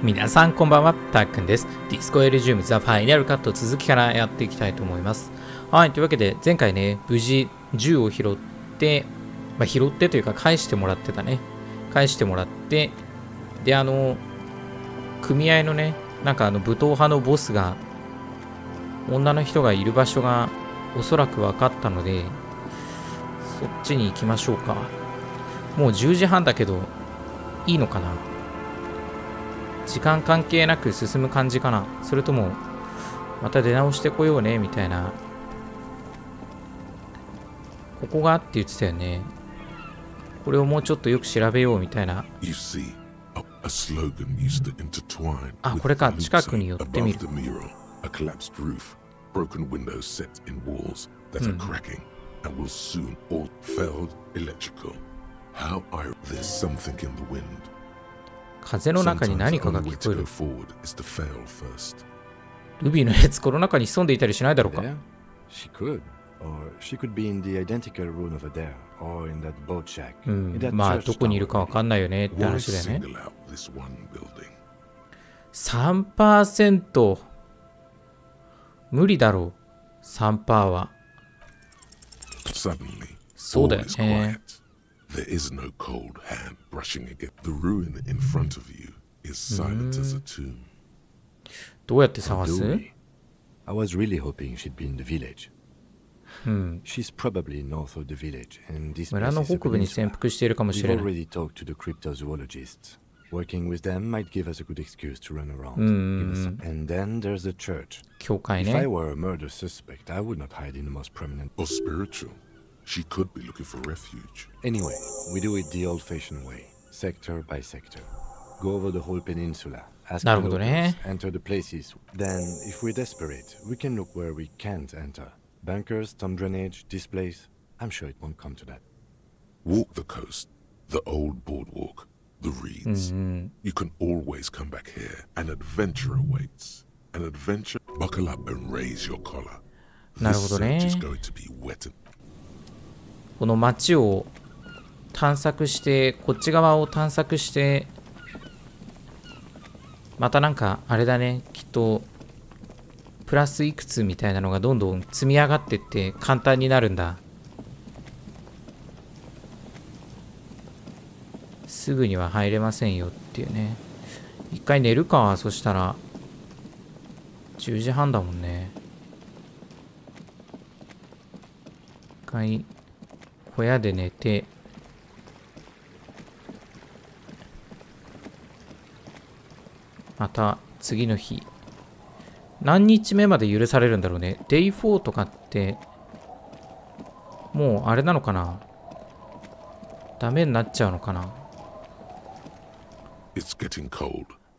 皆さんこんばんは、たっくんです。ディスコエリジウムザファイナルカット続きからやっていきたいと思います。はい、というわけで前回ね、無事銃を拾って、拾ってというか返してもらってたね。返してもらって、で、組合のね、なんか武闘派のボスが、女の人がいる場所がおそらく分かったので、そっちに行きましょうか。もう10時半だけど、いいのかな？時間関係なく進む感じかな？それとも、また出直してこようねみたいな。ここがって言ってたよね。これをもうちょっとよく調べようみたいな。あ、これか。近くに寄ってみる。風の中に何かが聞こえる。ルビーのやつ、この中に潜んでいたりしないだろうか。まあ、どこにいるかわかんないよねって話だよね。3%。無理だろう。3% は。そうだよね。There is no cold hand brushing against the ruin in front of you is silent as a tomb. どうやって探す？ I was really hoping she'd be in the village. She's probably north of the village, and this 村の北部に潜伏しているかもしれない。We've already talked to the cryptozoologists. Working with them might give us a good excuse to run around. And then there's the church. 教会ね。If I were a murder suspect, I would not hide in the most prominent or spiritual.She could be looking for refuge. Anyway, we do it the old-fashioned way, sector by sector. Go over the whole peninsula, ask the locals, enter the places. Then, if we're desperate, we can look where we can't enter. Bunkers, storm drainage, this place. I'm sure it won't come to that. Walk the coast, the old boardwalk, the reeds. You can always come back here. An adventure awaits. An adventure. Buckle up and raise your collar. This search is going to be wet andこの街を探索して、こっち側を探索して、またなんかあれだね、きっとプラスいくつみたいなのがどんどん積み上がってって簡単になるんだ。すぐには入れませんよっていうね。一回寝るか。そしたら10時半だもんね。一回小屋で寝て、また次の日。何日目まで許されるんだろうね。デイ4とかってもうあれなのかな。ダメになっちゃうのかな。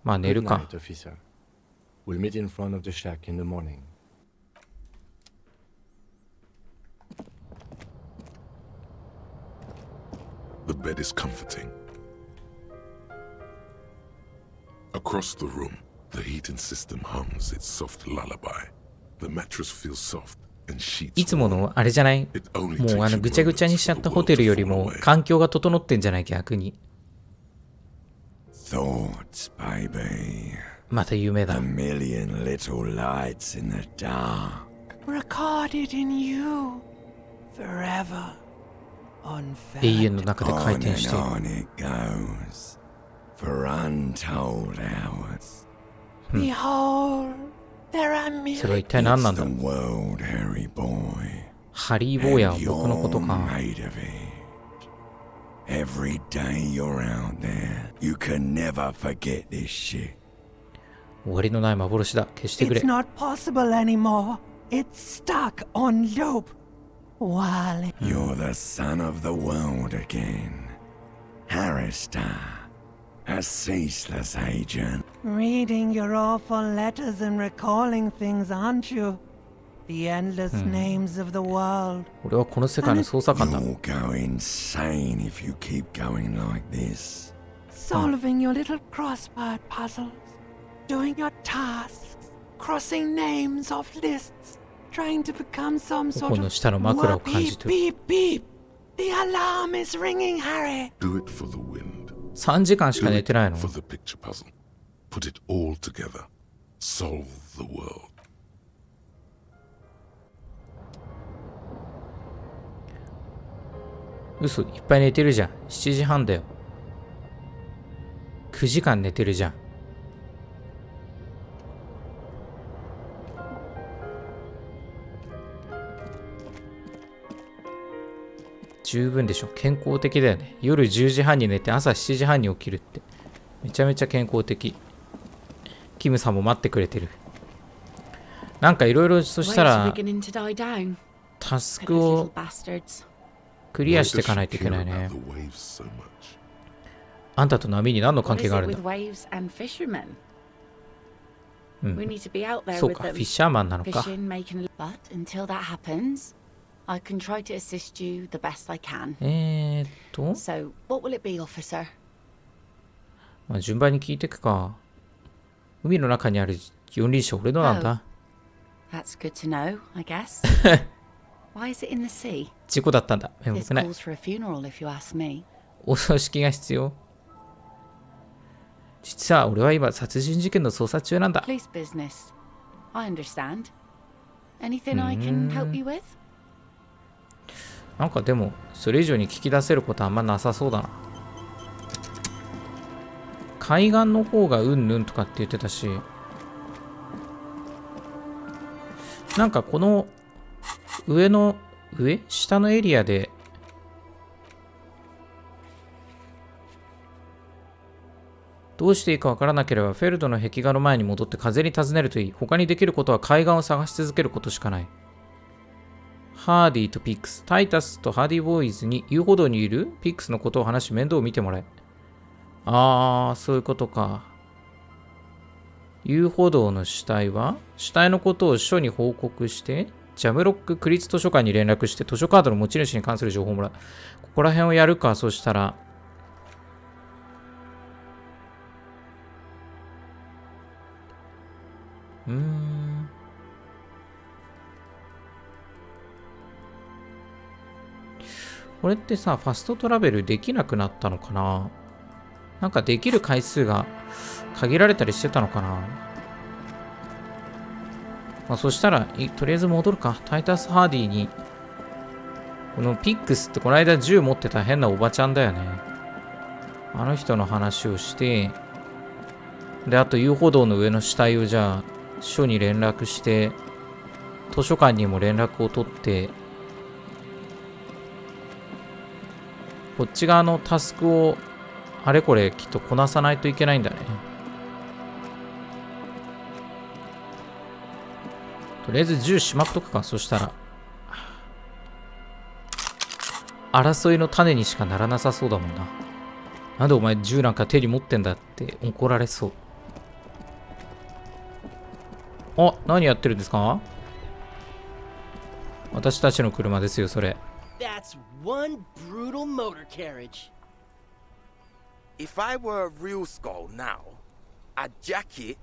まあ寝るか。We'll meet in front of the shack in the morning.The bed is comforting. Across the room, the heating system hums its soft lullaby. The mattress feels soft and sheets. いつものあれじゃない？もうぐちゃぐちゃにしちゃったホテルよりも環境が整ってんじゃない？逆に。Thoughts, baby. また夢だ。A million little lights in the dark. Recorded in you forever.永遠の中で回転している。それは一体何なんだろう。ハリー・ボーヤは僕のことか。終わりのない幻だ。消してくれ。It's not possible anymore. It's stuck on loop.Wally. You're the son of the world again. Harrister, a ceaseless agent. Reading your awful letters and recalling things, aren't you? The endless names of the world. 俺はこの世界の捜査官だ。You'll go insane if you keep going like this. Solving your little crossword puzzles, doing your tasks, crossing names off lists.Trying to become some sort of beep, beep, beep. The alarm is ringing, Harry. Do it for the wind. 3時間しか寝てないの。 For the picture puzzle. put it all together. Solve the world. 嘘、いっぱい寝てるじゃん。7時半だよ。9時間寝てるじゃん。十分でしょ。健康的だよね。夜10時半に寝て朝7時半に起きるって。めちゃめちゃ健康的。キムさんも待ってくれてる。なんかいろいろそしたらタスクをクリアしていかないといけないね。あんたと波に何の関係があるんだ。うん、そうか、フィッシャーマンなのか。まあ、順番に聞いていくか。海の中にある四輪車、俺のなんだ。事故だったんだ。めんどくない。お葬式が必要。実は俺は今殺人事件の捜査中なんだ。なんかでもそれ以上に聞き出せることあんまなさそうだな。海岸の方がうんぬんとかって言ってたし、なんかこの下のエリアでどうしていいかわからなければフェルドの壁画の前に戻って風に尋ねるといい。他にできることは海岸を探し続けることしかない。ハーディとピックス、タイタスとハーディボーイズに遊歩道にいるピックスのことを話し面倒を見てもらえ。そういうことか。遊歩道の死体のことを署に報告して、ジャムロック区立図書館に連絡して図書カードの持ち主に関する情報をもらう。ここら辺をやるか。そしたらこれってさ、ファストトラベルできなくなったのかな。なんかできる回数が限られたりしてたのかな。まあ、そしたらとりあえず戻るか。タイタス・ハーディに。このピックスってこの間銃持ってた変なおばちゃんだよね。あの人の話をして、で、あと遊歩道の上の死体をじゃあ署に連絡して、図書館にも連絡を取って、こっち側のタスクをあれこれきっとこなさないといけないんだね。とりあえず銃しまっとくか。そしたら争いの種にしかならなさそうだもんな。なんでお前銃なんか手に持ってんだって怒られそう。何やってるんですか？私たちの車ですよ、それ。That's one brutal motor carriage. If I were a real skull now, I'd jack it,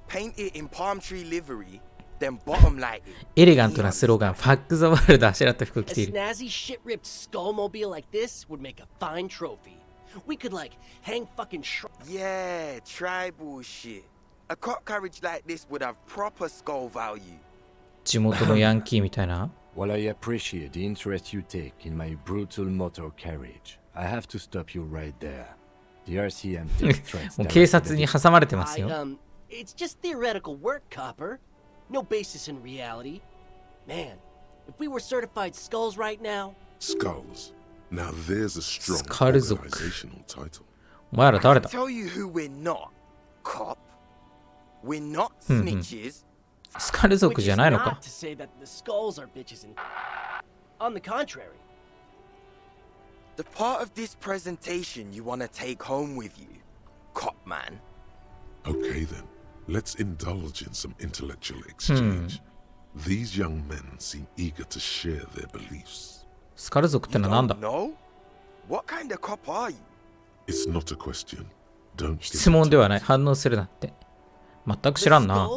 paint it in palm tree livery, then bottom light it. エレガントなスローガン、ファック・ザ・ワールドあしらった服を着ている。A snazzy shit-ripped skullmobile like this would make a fine trophy. We could like hang fucking Yeah, tribal shit. A cop carriage like this would have proper skull value. 地元のヤンキーみたいな。While I appreciate the interest you take in my brutal motor carriage, I have to stop you right there. The RCM takes threats. もう警察に挟まれてますよ。It's just theoretical work, copper. No basis in reality. Man, if we were certified skulls right now. Skulls. Now there's a strong スカル族。 organizational title. お前ら誰だ？ Tell you who we're not, cop. We're not snitches. スカル族じゃないのか。 On the contrary. The part of this presentation you want to take home with you, cop man. Okay then, let's indulge in some intellectual exchange. These young men seem eager to share their beliefs. スカル族ってのはなんだ？ No? What kind of cop are you? It's not a question. Don't 質問ではない。反応するなって。全く知らんな。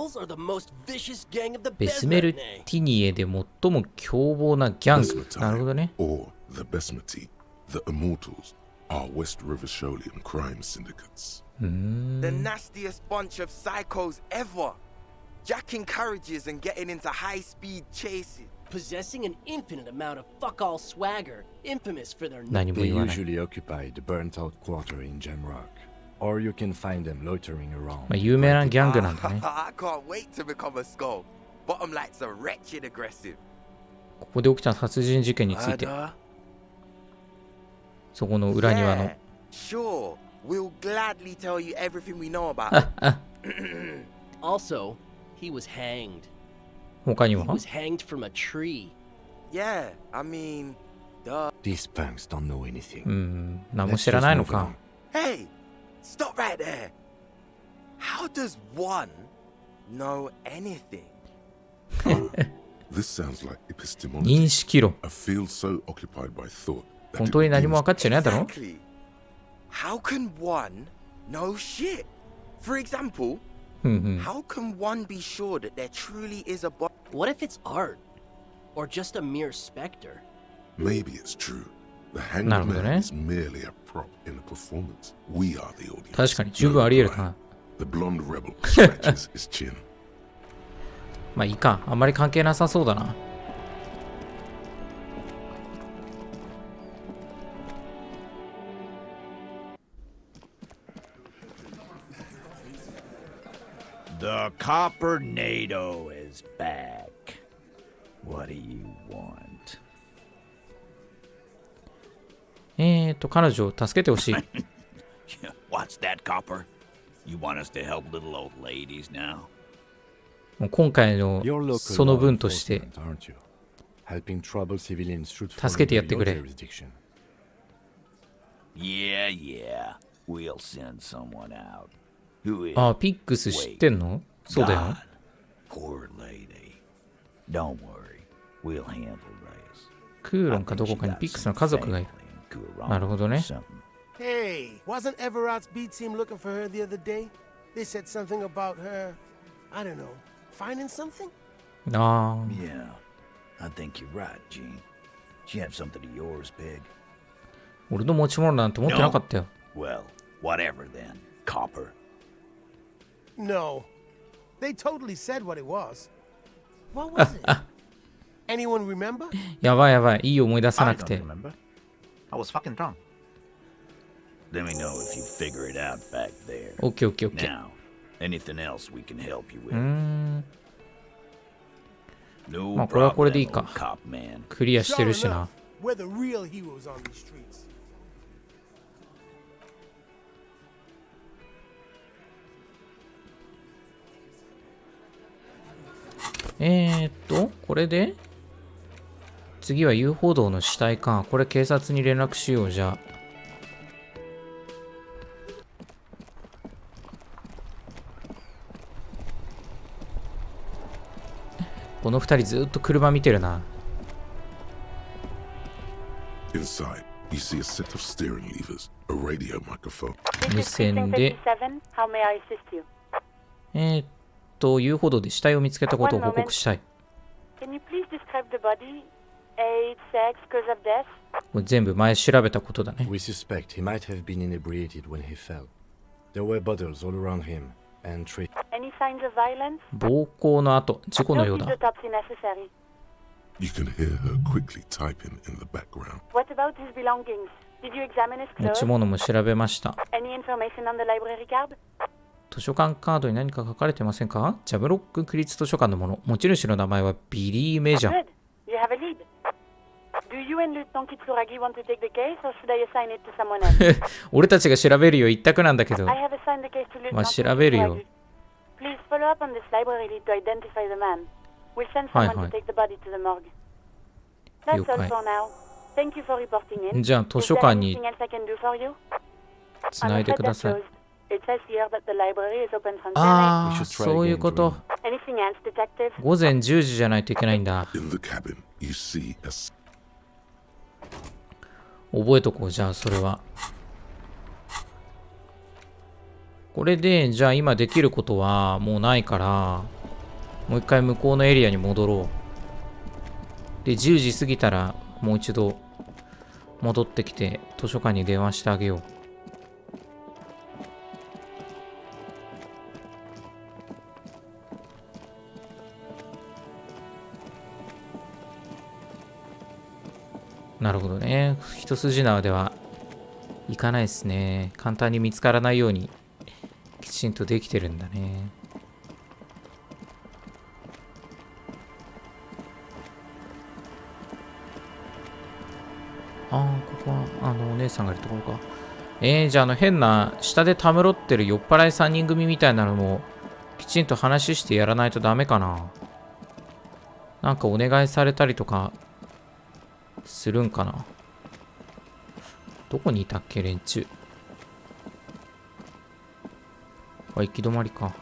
ベスメルティニエで最も凶暴なギャング。なるほどね。Or the Besmati, the Immortals, are West River Sholian crime syndicates. The nastiest bunch of psychos ever. Jacking carriages and getting into high-speed chases. Possessing an infinite amount of fuck-all swagger, infamous for their... They usually occupy the burnt-out quarter in Jamrock. Or you can find them loitering around. 有名なギャングなんだね。I can't wait to become a skull. Bottom light's a wretched aggressive. ここで起きた殺人事件について。そこの裏庭の。Sure, we'll gladly tell you everything we know about it. Also, he was hanged. 他には He was hanged from a tree. Yeah, I mean, duh. These punks don't know anything. 何も知らないのか。Hey, stop right there. How does one know anything? This sounds like 認 epistemology. 識論。 A field so occupied by thought that 本 it 当に何も begins 分かっちゃいないだろ Exactly. How can one know shit? For example, how can one be sure that there truly is a body? What if it's art? Or just a mere specter? Maybe it's true. The hanged なるほどね。 man is merely a prop in a performance. We are the audience. 確かに十分あり得るかな。 The blonde rebel scratches his chin. まあいいか。あんまり関係なさそうだな。The Copper NATO is back. What do you want? 彼女を助けてほしい。What's that, Copper? You want us to help little old ladies now? もう今回の You're local その分として law enforcement, aren't you? Helping troubled civilians should 助けてやってくれ。 follow your jurisdiction. Yeah. We'll send someone out. Who is? あ、ピックス知ってんの？そうだよ。 Poor lady. Don't worry. We'll handle this. クーロンかどこかにピックスの家族がいる。なるほどね。 Hey, wasn't Everard's B team looking for her the other day? They said something about her, I don't know, finding something? ああ。 Yeah, I think you're right, Gene. She have something of yours, Pig. 俺の持ち物なんて持ってなかったよ。 Well, whatever then, Copper. No. They totally said what it was. What was it? Anyone remember? やばいやばい。いい思い出さなくて。 I was fucking drunk. Let me know if you figure it out back there. オッケーオッケーオッケー。 Now, anything else we can help you うー with? ん。 No まあこれはこれでいい problem, か。 cop man. クリアしてるし Sure な。 enough, we're the real heroes on these streets. これで次は遊歩道の死体か。これ警察に連絡しよう、じゃあ。この二人ずっと車見てるな。 Inside, you see a set of steering levers, a radio microphone. 無線で。遊歩道で死体を見つけたことを報告したい。これ全部前調べたことだね。 We suspect he might have been inebriated when he fell. There were bottles all around him and traces. 暴行の後、事故のようだ。 You can hear her quickly typing in the background. 持ち物も調べました。図書館カードに何か書かれてませんか？ジャブロック区立図書館のもの。持ち主の名前はビリー・メジャー。俺たちが調べるよ、一択なんだけど。まあ調べるよ。はいはい。了解。じゃあ図書館につないでください。ああ、そういうこと。午前10時じゃないといけないんだ。覚えとこう、じゃあそれは。これで、じゃあ今できることはもうないから、もう一回向こうのエリアに戻ろう。で、10時過ぎたらもう一度戻ってきて図書館に電話してあげよう。なるほどね。一筋縄ではいかないですね。簡単に見つからないようにきちんとできてるんだね。ここはお姉さんがいるところか。じゃあ変な下でたむろってる酔っ払い3人組みたいなのもきちんと話してやらないとダメかな。なんかお願いされたりとかするんかな。どこにいたっけ連中。行き止まりか。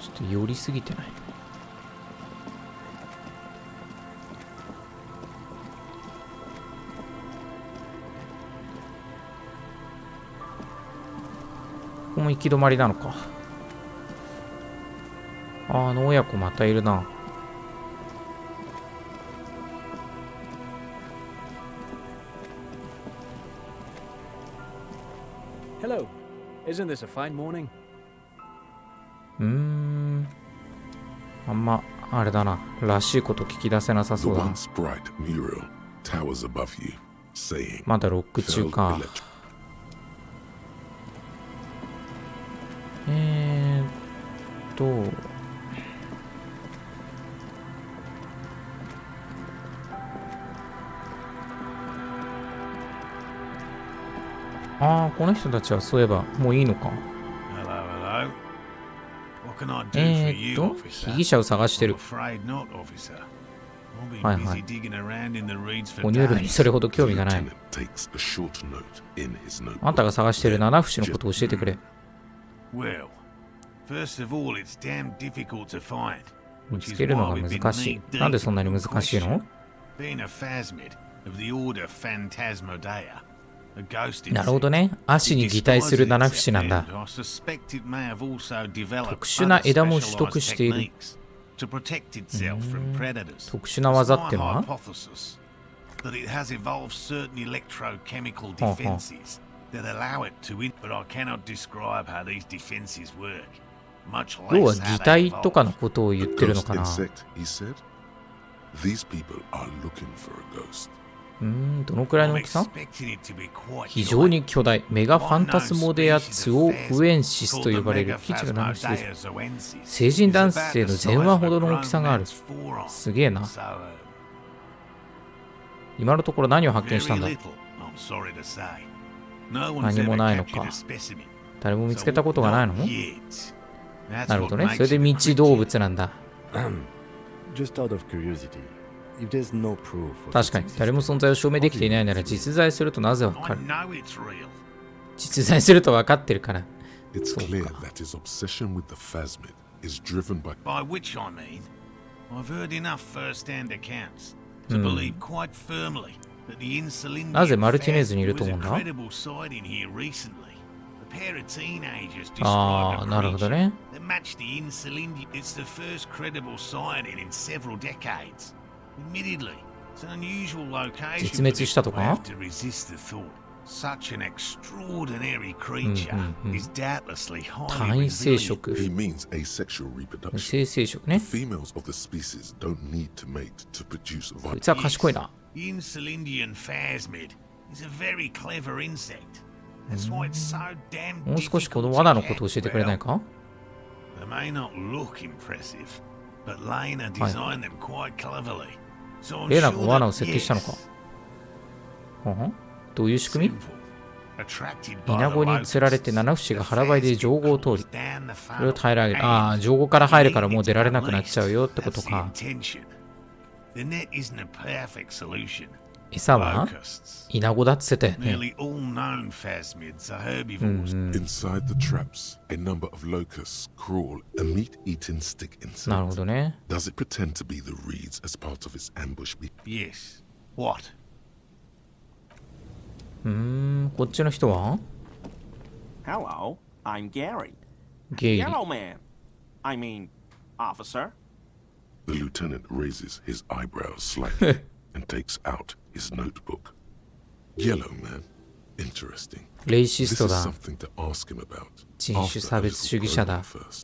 ちょっと寄りすぎてない。ここも行き止まりなのか。親子またいるな。Hello. Isn't this a fine morning? あんまあれだな。らしいこと聞き出せなさそうだな。まだロック中か。この人たちはそういえばもういいのか。被疑者を探してる。はいはい。哺乳類にそれほど興味がない。あんたが探してる七節のことを教えてくれ。見つけるのが難しい。なんでそんなに難しいの？なるほどね。足に擬態する七節なんだ。特殊な枝も取得している。特殊な技ってのは？要は擬態とかのことを言ってるのかな。どのくらいの大きさ？非常に巨大。メガファンタスモデアツオフエンシスと呼ばれる基地が七節です。成人男性の前腕ほどの大きさがある。すげえな。今のところ何を発見したんだ？何もないのか。誰も見つけたことがないの？なるほどね。それで未知動物なんだ。確かに誰も存在を証明できていないなら実在するとなぜわかる？実在すると分かってるから。そうか。なぜマルティネーズにいると思うんだ？なるほどね。絶滅したとか？単異生殖。性生殖ね。こいつは賢いな。もう少しこの罠のことを教えてくれないか？レーナが罠を設計したのか。どういう仕組み？イナゴに釣られて七節が腹ばいで上後を通り、それを平らげる。上後から入るからもう出られなくなっちゃうよってことか。餌はイナゴだっつってたよね。なるほどね。こっちの人は？ Hello, I'm Gary. ゲイリ。 Yellow man. I mean, officer. The lieutenant raises his eyebrows slightly and takes out His notebook. Yellow man. Interesting. レイシスト This is だ。 something to ask him about. 人種差別主義者だ。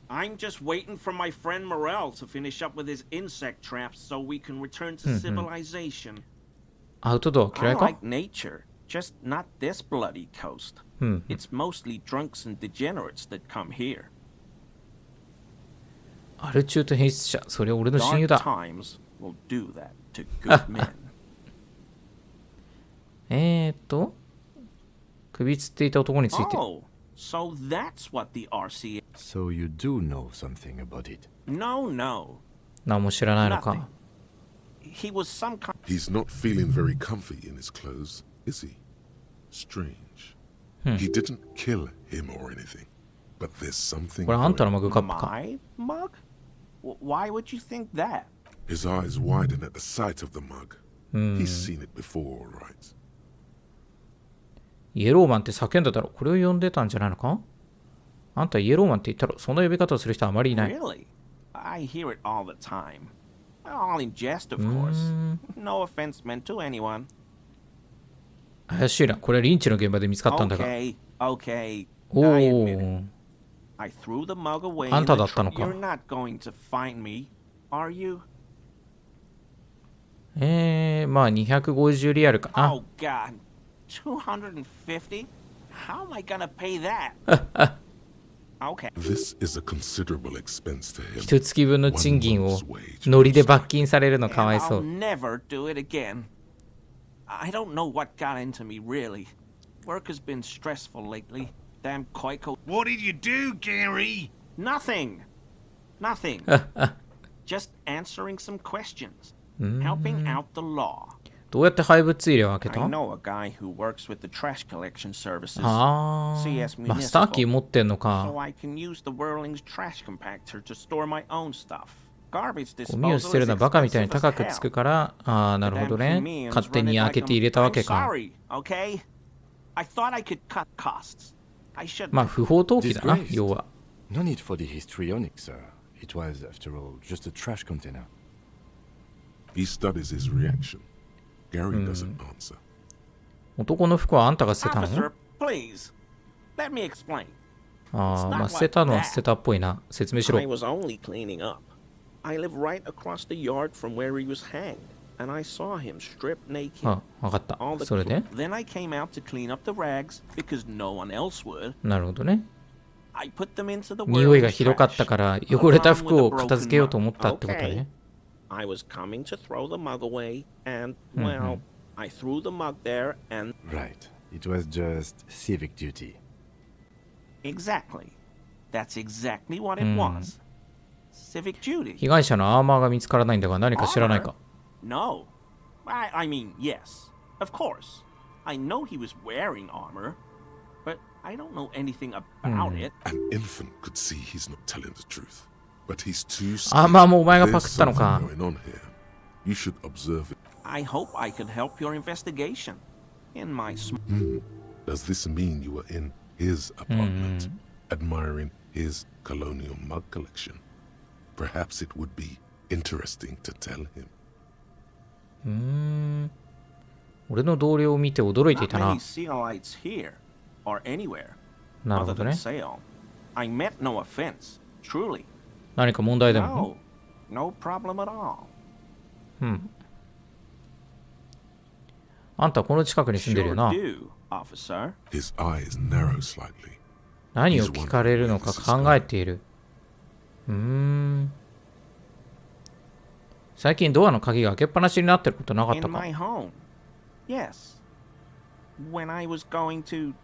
I'm just waiting for my friend Morel to finish up with his insect traps so we can return to civilization. アウトドア嫌 I いか like nature, just not this bloody coast. It's mostly drunks and degenerates that come here. アル中と変質者。それ俺の親友 Dark だ。 times will do that to good men. 首つっていた男について。 Oh, so that's what the RC. So you do know something about it? No, no. 何も知らないのか。 He was some kind. He's not feeling very comfy in his clothes, is he? Strange. He didn't kill him or anything, but there's something. これあんたのマグカップか。 My mug? Why would you think that? His eyes widen at the sight of the mug. He's seen it before, all right. イエローマンって叫んだだろ。これを呼んでたんじゃないのか。あんたイエローマンって言ったろ。その呼び方をする人はあまりいない。 Really? I hear it all the time. All in jest, of course. No offense meant to anyone. 怪しいな。これリンチの現場で見つかったんだが。 Okay, okay. お I admit it. お。 I threw the mug away あ in んた the だったの truck. か。 You're not going to find me, are you? まあ250リアルかな。 Oh God, 250? How am I gonna pay that? Okay. This is a considerable expense to him. 一月分の賃金をノリで罰金されるのかわいそ I'll う。 never do it again. I don't know what got into me, really. Work has been stressful lately. Damn Koiko. What did you do, Gary? Nothing. Nothing. Just answering some questions. Helping out the law. どうやって廃物入れを開け I た？ know a guy who works with the trash collection services. ああ、 CS マスターキー Municipal. 持ってんのか。 So I can use the Whirling's trash compactor to store my own stuff. Garbage ゴミを捨て disposal る is のはバカみたいに expensive as 高く hell. つくから、ああ、なるほど Damn ね。 Koreans 勝手 run it に開 like けて入れたわけ I'm か。 sorry, okay? I thought I could cut costs. I should. まあ不法投棄だな、要は。 No need for the histrionic, sir. It was, after all, just a trash container. He studies his reaction. Gary doesn't answer. 男の服はあんたが捨てたの？ Officer, please. Let me explain. ああ、まあ捨てたのは捨てたっぽいな。説明しろ。 I was only cleaning up. I live right across the yard from where he was hanged, and I saw him stripped naked. あ、わかった。 All the それで？ Then I came out to clean up the rags because no one else would. なるほどね。 I put them into the 匂いが Whirling's ひどかったから汚れた服を片付けようと思ったってことね。 I was coming to throw the mug away, and, well, I threw the mug there, and... Right. It was just civic duty. Exactly. That's exactly what it was. Civic duty. 被害者のアーマーが見つからないんだが何か知らないか？ No. I mean, yes. Of course. I know he was wearing armor, but I don't know anything about it. An infant could see he's not telling the truth, but he's too アー scared. マーもお前がパ There's クったの something か。 going on here. You should observe it. I hope I could help your investigation. In my Does this mean you were in his apartment, admiring his colonial mug collection? Perhaps it would be interesting to tell him. 俺の同僚を見て驚いてい Not たな many。Sealites here, or anywhere, なる other ほど than ね。 Sale. I meant no offense, truly. 何か問題でも？ No, no problem at all. あんたこの近くに住んでるよ Sure な。 do, officer. His eyes narrow slightly. 何を聞かれるのか考えている。最近ドアの鍵が開けっぱなしになってることなかった In か？ my home. Yes. When I was going to...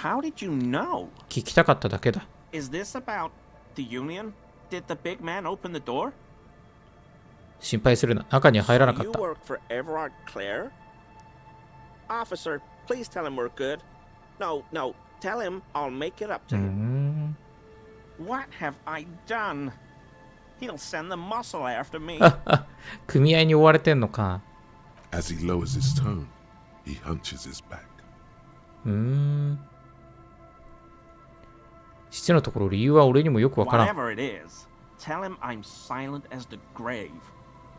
How did you know? 聞きたかっただけだ。 Is this about the union? Did the big man open the door? 心配するな。中には入らなかっ You た。 work for Everard Clare? Officer, please tell him we're good. No, no, tell him I'll make it up to him. What have I done? He'll send the muscle after me. 組合に追われてんのか。 As he lowers his tone, he hunches his back. 父のところ理由は俺にもよくわからん。 Whatever it is, tell him I'm silent as the grave.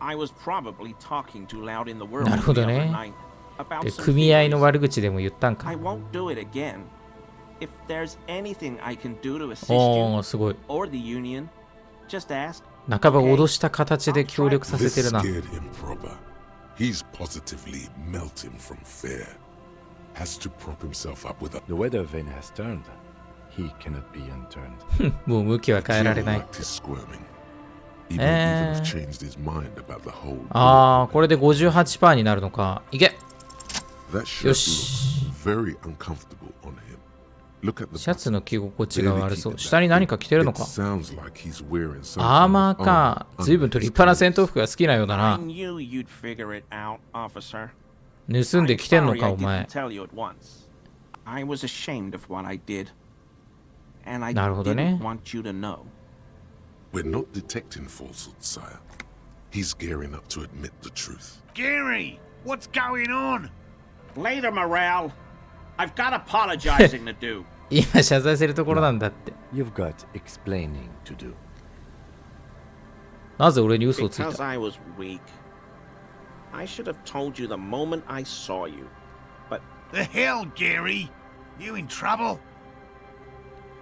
I was probably talking too loud in the world なるほ the ど other ね。 night about で、 some 組合の theories. 悪口でも言ったんか。 I won't do it again. If there's anything I can do to assist お you ー、すごい。 or the union, just ask. 半ば脅した形で協力させ This てるな。 scared him proper. He's positively melting from fear. Has to prop himself up with a... The weather vane has turned. He cannot be unturned. もう向きは変えられない。 Liked his squirming. He may even have changed his mind about the whole... あー、これで 58% になるのか。いけ。 That shirt よし。 looks very uncomfortable on him. Look at the シャツの着心地 button. が Barely 悪そう。 keeping 下に that 何か着てるの It か。 sounds like he's wearing some アー kind マ of ーか。 armor 随分と under 立 his 派な戦 clothes. 闘服が好きなようだ I な。 knew you'd figure it out, officer. 盗んできてんの I'm か、 sorry お I 前 didn't。tell you at once. I was ashamed of what I did. And I なるほどね。 didn't want you to know. We're not detecting falsehood, sire. He's gearing up to admit the truth. Gary, what's going on? Later, Morale. I've got apologizing to do. 今謝罪するところなんだって。 You've got explaining to do. なぜ俺に嘘をつい Because た？ I was weak. I should have told you the moment I saw you. But The hell, Gary? You in trouble?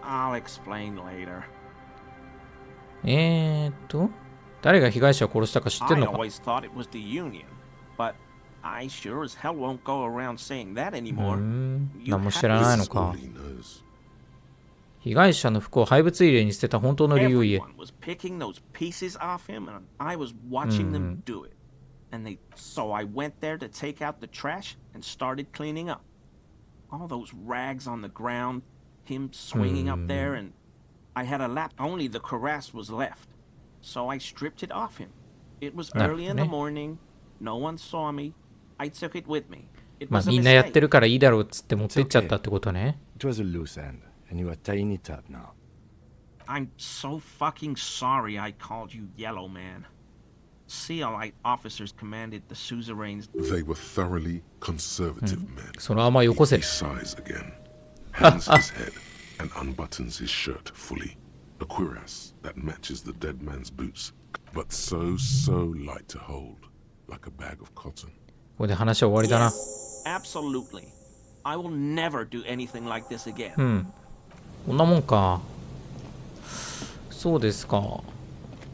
I'll explain later. 誰が被害者を殺したか知って I んのか？ always thought it was the union. But I sure as hell won't go around saying that anymore. 何も知らないの This is か all。he knows. 被害者の服を廃物入れに捨てた本当の理由を言え。 Everyone was picking those pieces off him, and I was watching them do it. And so I went there to take out the trash and started cleaning up. All those rags on the ground, him swinging up there, and I had a lap. Only the cuirass was left, so I stripped it off him. It was early in the morning. No one saw me. I took it with me. It まあ was a みんなやって mistake. るからいいだろうっつって持ってっちゃったってことね。 It was a loose end, and you are tying it up now. I'm so fucking sorry I called you Yellow Man. Sealite officers commanded the suzerains. They were thoroughly conservative men. そのままよこせ He。sighs again, hands his head, and unbuttons his shirt fully. A cuirass that matches the dead man's boots, but so light to hold, like a bag of cotton. ここで話は終わりだな。 Absolutely. I will never do anything like this again. こんなもんか。そうですか。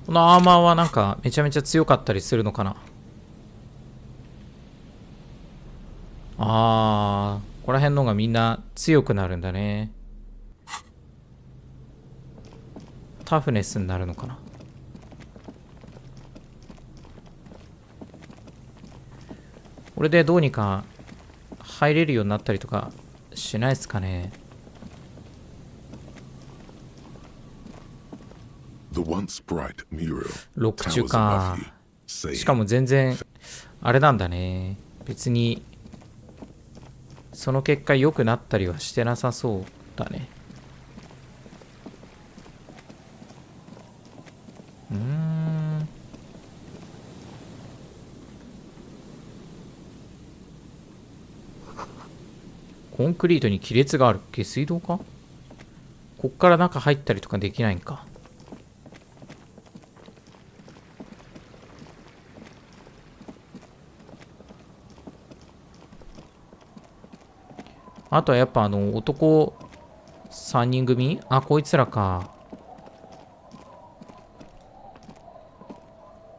このアーマーはなんかめちゃめちゃ強かったりするのかな。あー、ここら辺のがみんな強くなるんだね。タフネスになるのかな。これでどうにか入れるようになったりとかしないですかね。The once bright mural ロック中 towers か above you, saying, しかも全然あれなんだね。別にその結果良くなったりはしてなさそうだね。コンクリートに亀裂がある。下水道か？こっから中入ったりとかできないんか。あとはやっぱ男3人組？あ、こいつらか。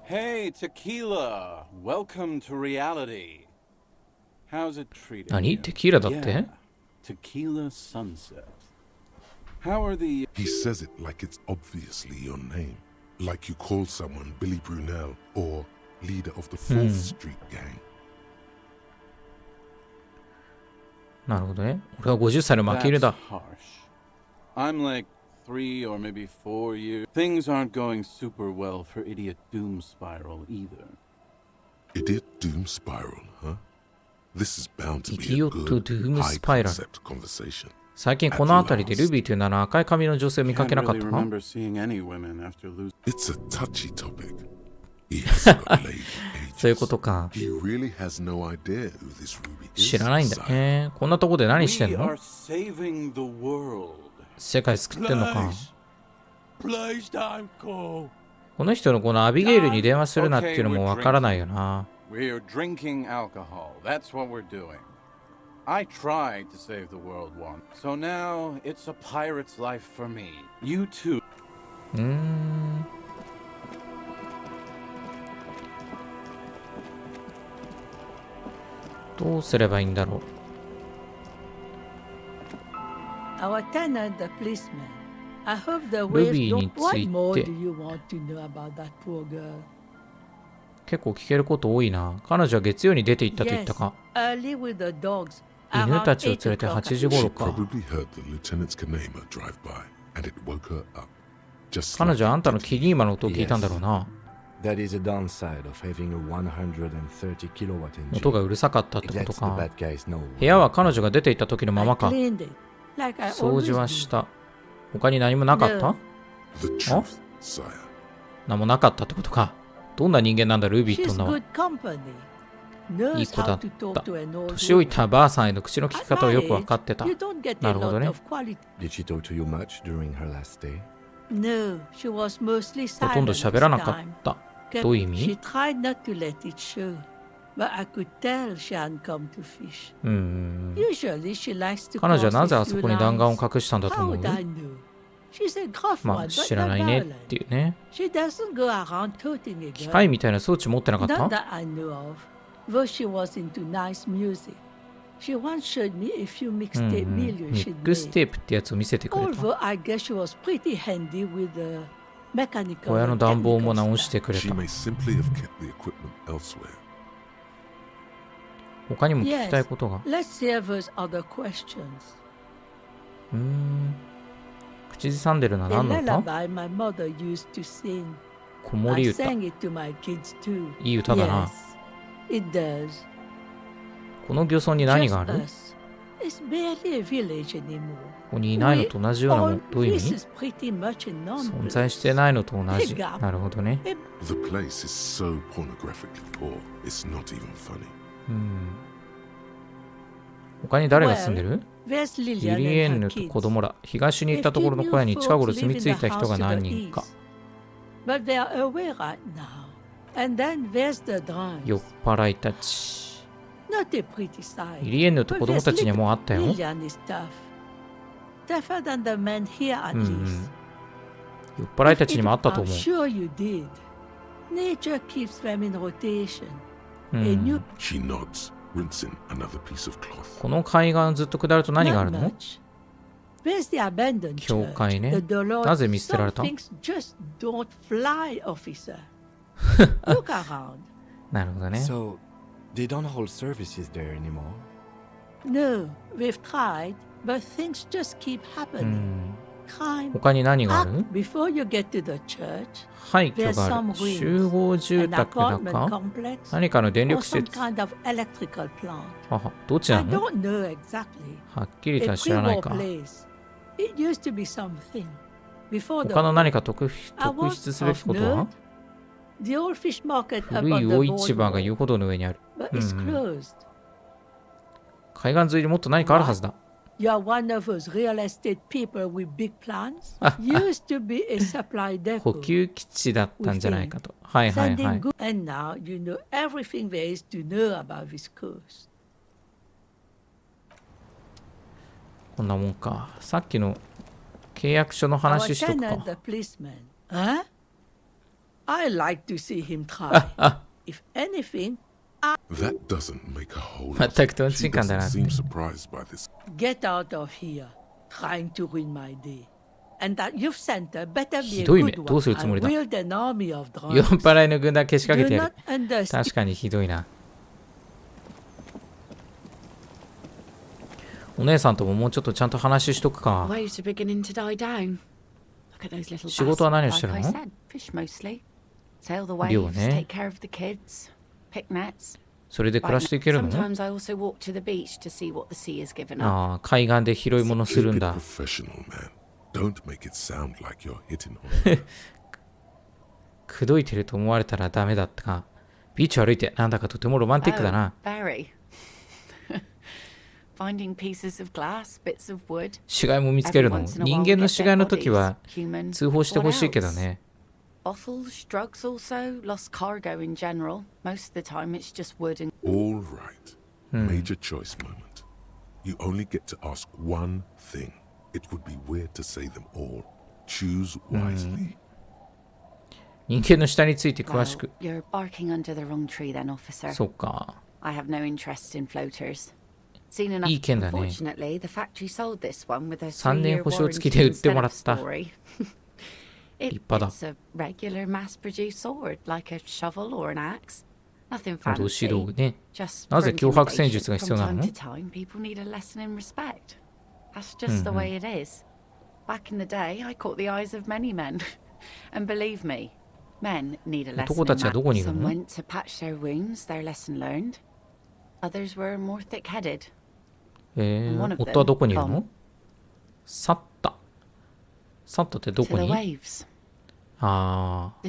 Hey, Tequila! Welcome to reality. How's it treating 何？ you? テキーラだって？ Yeah, Tequila Sunset. How are the... He says it like it's obviously your name. Like you call someone Billy Brunel or leader of the 4th Street Gang. なるほどね。俺は50歳の負け犬だ。 That's harsh. I'm like 3 or maybe 4 years. Things aren't going super well for Idiot Doom Spiral either. Idiot Doom Spiral, huh? This is bound to be a Idiot good, Doom high Spiral. concept conversation. 最近この辺りでルビーという名の赤い髪の女性を見かけなかった Can't か？ really remember seeing any women after losing. It's a touchy topic. He hasn't got laid in そういう ages. ことか。 He really has no idea who this Ruby is. 知らないんだ sire. ね。こんなとこで何してん We の？ are saving the world. 世界救ってんのか。 Please don't go. ここの人のこのアビゲイルに電話するなっていうのもわからないよな。We're drinking alcohol. That's what we're doing. I tried to save the world once. So now it's a pirate's life for me. You too. どうすればいいんだろう。Our tenant, the policeman. I hope the ル waves ビー don't. につ What い more て do you want to know about that poor girl? 結構聞けること多いな。彼女は月曜に出て行ったと言ったか。 Early with the dogs. 犬たちを連れて8時頃か。 Probably heard the lieutenant's Kanema drive by, and it woke her up. Just 彼女はあんたのキニーマの音を聞いたんだろうな。That is the downside of having a 130 kilowatt engine. 音がうるさかったってことか。 It lets the bad guys know. 部屋は彼女が出て行った時のままか。 Cleaned it, like I 掃 always 除は do. した。他に何もなかった The truth, sire. 何もなかったってことか。どんな人間なんだルビーって She's 女は。 good company. いい Knows 子だ how っ to た。 talk to an old 年老い woman. たばあさんへの口の利き At 方を my よく分 age, かってた。 you don't get な a るほど lot ね。 of quality. Did she talk to you much during her last stay? No, she was mostly ほとんど silent 喋らな this かっ time. た。どういう意 She 味 tried not to let it show, but I could tell she hadn't come to fish. Usually she likes to 彼女は cross な a ぜあそ few こに弾丸を lines. 隠したんだと How 思う would I know? She's a gruff ま one, あ but 知ら not ないねっ violent. ていうね。 She doesn't go around toting a 機 gun. 械みたいな装置持ってなかっ Not た that I know of, though she was into nice music. She once showed me a few mixtape ミ videos ッ she'd クス made. テープってやつを見せてくれた。 Although I guess she was pretty handy with the mechanical 小屋の and 暖房も technical 直 stuff. してくれ She た。 may simply have kept the equipment elsewhere. 他にも聞き Yes, たいことが。 let's hear those other questions. 口ずさんでるのは A 何の歌 lullaby my mother used to sing. 子守 I 歌。 sang it to my kids too. いい歌だな。 Yes, it does. この漁村に何があ Just る us. It's barely a village anymore. ここにいないのと同じようなもん。どういう意 This 味 is pretty much a 存 non 在してないのと同じ。 Big up. なるほどね。 The place is so pornographically poor, it's not even funny. 他に誰が住んでる There's リ Lillian リエ and ン her ヌと kids. 子供ら。東に行ったところの小屋に近頃住み着いた人が何人か。 But they are away right now. And then there's the drums. 酔っ払いたち。 Not a pretty sight. リリエンヌと子供たちにはもうあったよ。 Lillian is tough. Tougher than the men here at least. 酔っ払いたちにもあったと I'm 思う。 sure you did. Nature keeps them in rotation. A new She nods, rinsing another piece of cloth. この海岸ずっと下ると何がある Not の much. There's the abandoned 教 church. 会ね。 The Dolores. なぜ見捨てられた Some things just don't fly, officer. Look around. なるほどね。 So, they don't hold services there anymore? No, we've tried, but things just keep happening. Crime. 他に何がある Act before you get to the church. 廃墟 There's があ some る。 ruins. 集合住 An 宅だ apartment か complex. 何かの電 Or 力施 some 設。 kind of electrical plant. はは、どっちな I の don't know exactly. はっきりと A は知らない pre-war か。 place. It used to be something. Before the 他の何 war. か特筆すべきことは The old fish market up 古 on い the 大市場が boardwalk. 遊歩道の上にある。 But it's closed. 海岸沿いにもっと何かあるはずだ。 You're one of those real estate people with big plans. Used to be a supply 補 depot. 給基地だったんじゃないかと。はいはいは Sending い。 goods. And now you know everything there is to know about this coast. こんなもんか。さっきの契約書の Our 話しとく tenant, か。 the policeman. Huh? I like to see him try. If anything, That doesn't make a whole 全くとん lot. ち She んかんだ doesn't な。 seem surprised by this. get out of here, trying to ruin my day. And that youth center better be ひ a どい目。 good どう one. するつ I もりだ。 wield an army of 酔っ drums. 払いの軍団けしかけ Do てやる not。understand. 確かにひどいな。お姉さんとももうちょっとちゃんと話しとくか。 Waves are beginning to die down. Look at those little 仕事は何をしてる like の I said, fish mostly. Sail the 漁 waves, ね。 take care of the kids, pick nets. それで暮らしていけるの Sometimes I also walk to the beach to see what the sea has given up. ああ、海岸で拾い物するん Keep だ it。professional, man. Don't make it sound like you're hitting on her. 口説いてると思われたらダメだったか。ビーチを歩いてなんだかとてもロマンティックだな。 Very. Finding pieces of glass, bits of wood. 死骸も見つけるの。人間の死骸の時は通報してほしいけどね。Bottles, drugs also, lost cargo in general. Most of the time it's just wood and... All right. Major choice moment. You only get to ask one thing. It would be weird to say them all. Choose wisely. 人間の下について詳しく。You're barking under the wrong tree then, officer. そうか。I have no interest in floaters. Seen enough. いい件だね。Unfortunately, the factory sold this one with a 3年 3-year 保証付きで売ってもらった。It's a regular mass-produced sword, like a shovel or an axe. Nothing fancy. 脅し道具ね。なぜ脅迫戦術が必要なの？ From time to time, people need a lesson in respect. That's just the way it is. Back in the day, I caught the eyes of many men, and believe me, men need a lesson in that. Some went to patch their wounds, their lesson learned. Others were more thick-headed. 夫はどこにいるの？去った。去ったってどこに？ああ。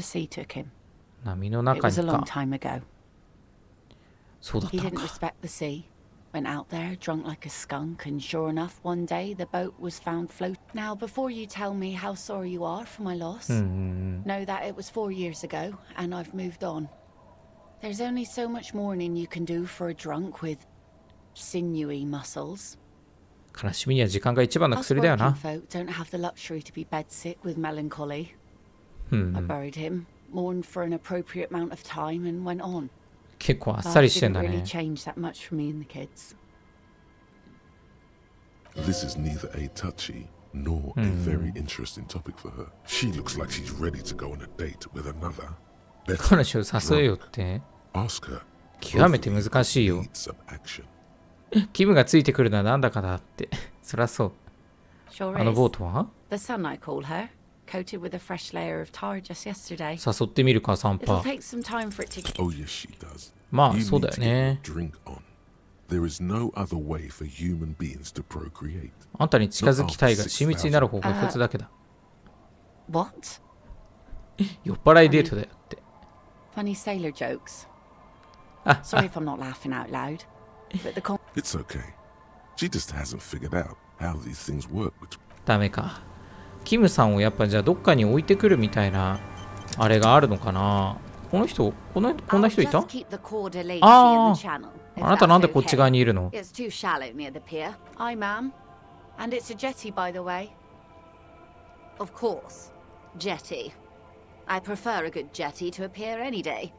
波の中にか。そうだったのか。Went out there drunk like a skunk, and sure enough, one day the boat was found float. Now, before you tell me how sorry you are for my loss, know that it was 4 years ago, and I've moved on. There's only so much mourning you can do for a drunk with sinewy muscles. 悲しみには時間が一番の薬だよな。Folk don't have the luxury to be bedsick with melancholy. I buried him, mourned for an appropriate amount of time, and went on. 結構あっさりしてんだね。 Really changed that much for me and the kids. This is neither a touchy nor a very interesting topic for her. She looks like she's ready to go on a date with another. 彼女を誘えよって。極めて難しいよ。気分がついてくるのはなんだかだって。そりゃそう。あのボートは？ The son I call her, coated with a fresh layer of tar just yesterday. 誘ってみるか、散歩。It'll take some time for it to... Oh yes, she does. まあそうだよね。There is no other way for human beings to procreate. あんたに近づきたいが親密になる方法一つだけだ。What? 酔っ払いデートだよって。Funny sailor jokes. Sorry if I'm not laughing out loud. But the It's okay. She just hasn't figured out how these things work. ダメか。キムさんをやっぱじゃあどっかに置いてくるみたいなあれがあるのかな。この人、こんな人いた？ああなたなんでこっち側にいるの？ It's too shallow near the pier. Aye, ma'am. And it's a jetty, by the way. Of course. Jetty. I prefer a good jetty to a pier any day.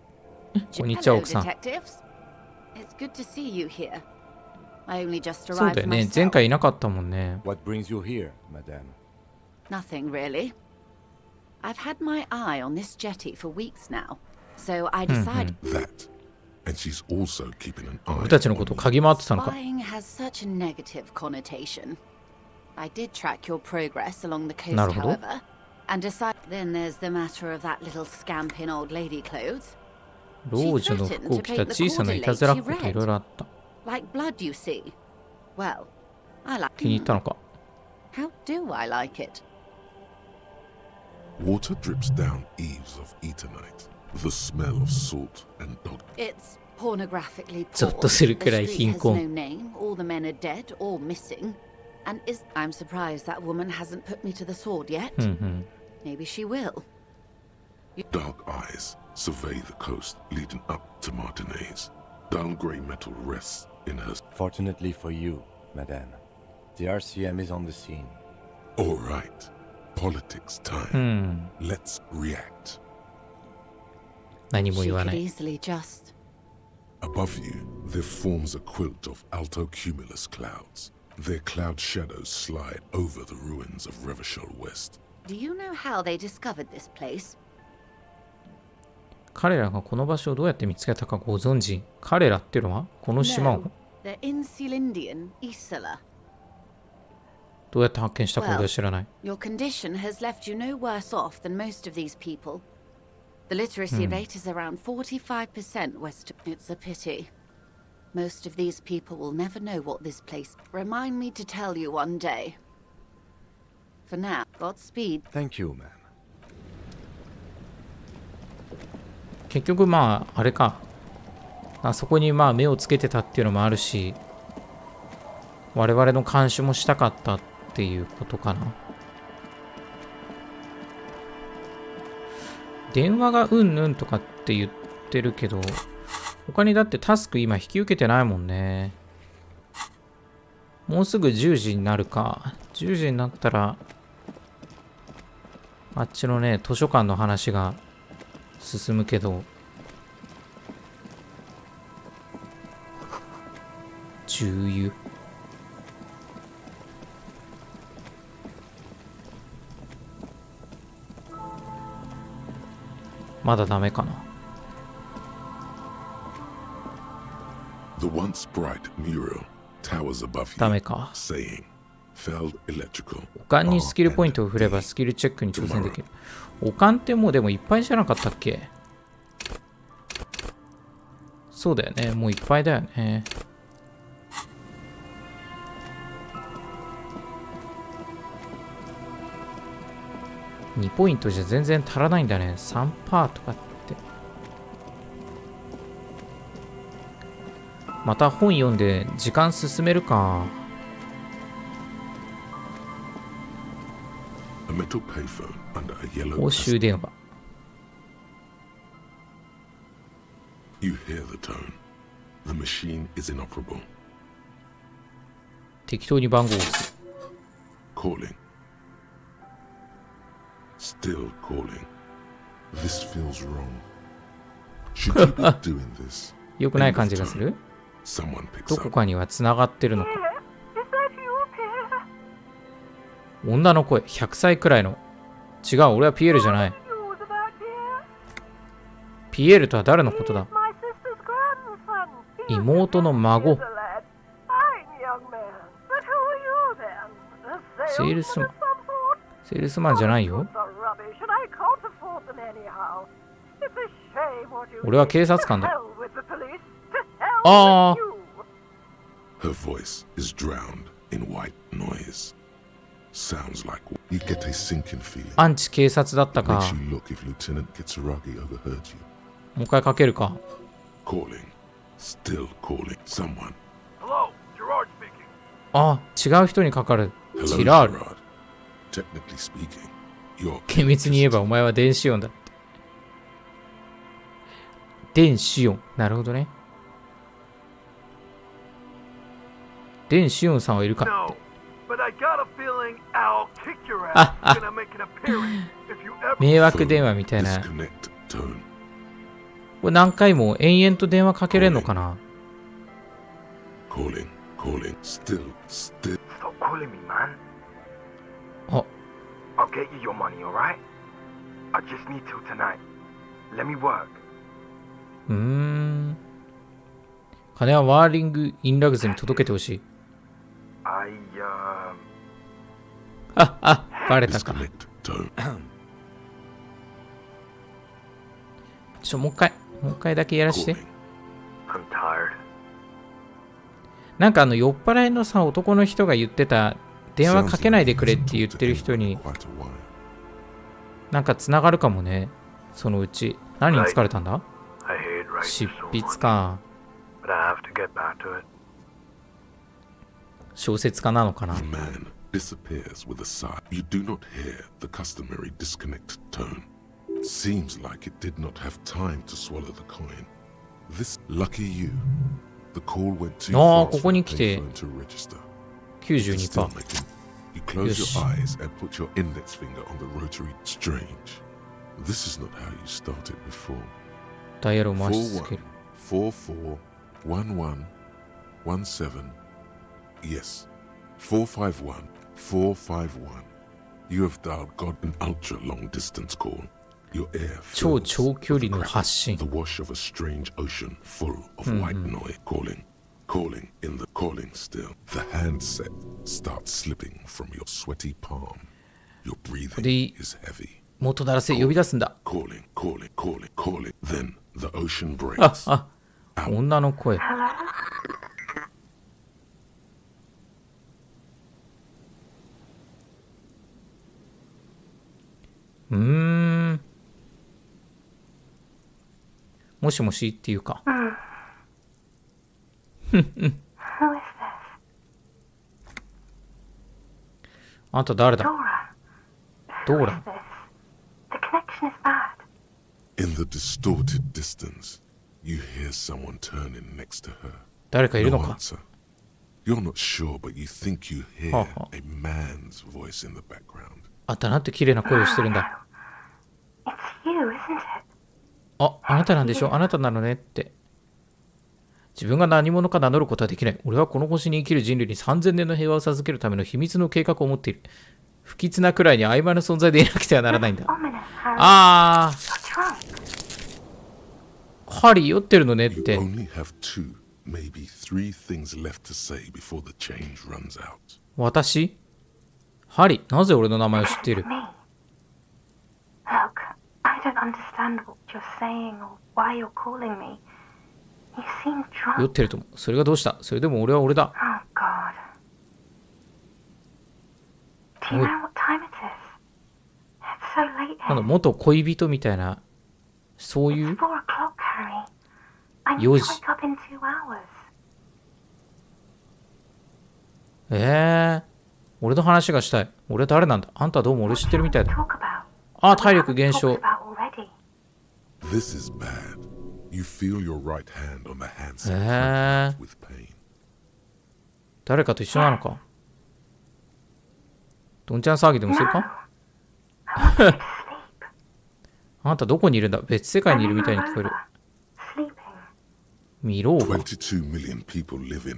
こんにちは、奥さん。 Detectives. It's good to see you here. I only just そう arrived だよね。 myself. 前回いなかったもんね。 What brings you here, madame? Nothing really. I've had my eye on this jetty for weeks now, so I decided. That, and she's also keeping an eye. 俺たちのこと嗅ぎ回ってたのか。 Spying has such a negative connotation. I did track your progress along the coast, なるほど。 however, and decided. Then there's the matter of that little scamp in old lady clothes. 老女の服を着た小さないたずらっ子といろいろあった。 Like blood, you see. Well, I like. 気に入ったのか。 How do I like it? Water drips down eaves of Eternite. The smell of salt and dog. It's pornographically ゾッとするくらい The 貧 street has 困。 no name. All the men are dead or missing. And I'm surprised that woman hasn't put me to the sword yet. Maybe she will. Dark eyes survey the coast leading up to Martinez. Dull grey metal rests in her. Fortunately for you, madame, the RCM is on the scene. All right. Politics time. Let's react. 何も She 言わ could ない。 easily just. Above you, there forms a quilt of altocumulus clouds. Their cloud shadows slide over the ruins of Revachol West. Do you know how they discovered this place? 彼らがこの場所をどうやって見つけたかご存知。彼らっていうのはこの島を No, the Insulindian Isola. どうやって発見したか俺は知らない。 Your condition has left you no worse off than most of these people. The literacy rate is around 45% west. It's a pity. Most of these people will never know what this place. Remind me to tell you one day. For now, Godspeed. Thank you, ma'am. 結局まああれか。あそこにまあ目をつけてたっていうのもあるし、我々の監視もしたかったっていうことかな。電話がうんぬんとかって言ってるけど、他にだってタスク今引き受けてないもんね。もうすぐ10時になるか。10時になったら、あっちのね、図書館の話が進むけど、重油。まだダメかな。The once bright mural towers above ダメ you, か。 saying, "Feld electrical." おかんにスキルポイントを振ればスキルチェックに挑戦できる。おかんってもうでもいっぱいじゃなかったっけ？そうだよね。もういっぱいだよね。2ポイントじゃ全然足らないんだね。3%とかって。また本読んで時間進めるか。公衆電話。You hear the tone. The machine is inoperable. 適当に番号を押す。Calling. Still calling. This feels wrong. Should you be doing this? 良くない感じがする？ Someone picks ど up. こかには繋がってるのか。女の声、100歳くらいの。違う、俺はピエールじゃない。ピエールとは誰のことだ？妹の孫。セールスマン。セールスマンじゃないよ。俺は警察官だ。ああ。Her voice is drowned in white noise. Sounds like you get a sinking feeling. アンチ警察だったか。Makes you look if Lieutenant Kitsuragi overheard you. もう一回かけるか。Calling. Still calling someone. Hello, Gerard speaking. あ、違う人にかかる。ジラール。Technically speaking, you're 厳密に言えばお前は電子音だって。電子音。なるほどね。電子音さんはいるかって。迷惑電話みたいな。これ何回も延々と電話かけれんのかな？ calling, still. Stop calling me, man. あ、I'll get you your money, alright? I just need till tonight. Let me work. 金はワーリング・イン・ラグズに届けてほしい。バレたか。もう一回だけやらして。なんか酔っ払いのさ、男の人が言ってた、電話かけないでくれって言ってる人に、なんか繋がるかもね。そのうち。何に疲れたんだ？執筆か。小説家なのかな。Disappears with a sigh. You do not hear the customary disconnected tone. Seems like it did not have time to swallow the coin. This lucky you. The call went too fast for the phone to register. 92%. You close your eyes and put your index finger on the rotary. Strange. This is not how you started before. ダイヤルを回し続ける。441117. Yes. 451. You have dialed God an ultra long distance call. Your air fills 超長距離の発信。 the wash of a strange ocean full of white noise. Calling in the calling still. The handset starts slipping from your sweaty palm. Your breathing is heavy. 元だらせ呼び出すんだ。 Calling. Then the ocean breaks. 女の声。もしもしっていうか。あんた誰だ？ドーラ。In the distorted distance, you hear someone turning next to her. 誰かいるのか。 You're not sure, but you think you hear a man's voice in the background. あんたなんて綺麗な声をしてるんだ。あ、あなたなんでしょ、あなたなのねって。自分が何者か名乗ることはできない。俺はこの星に生きる人類に3000年の平和を授けるための秘密の計画を持っている。不吉なくらいに曖昧な存在でいなくてはならないんだ。あー。ハリー酔ってるのねって。私？ハリー、なぜ俺の名前を知っている？酔ってると思う。それがどうした？それでも俺は俺だ。おい。なんだ、元恋人みたいな、そういう4時。俺の話がしたい。俺誰なんだ？あんたどうも俺知ってるみたいだ。あ、体力減少。誰かと一緒なのか？どんちゃん騒ぎでもするか？あんたどこにいるんだ？別世界にいるみたいに聞こえる。ミローバ。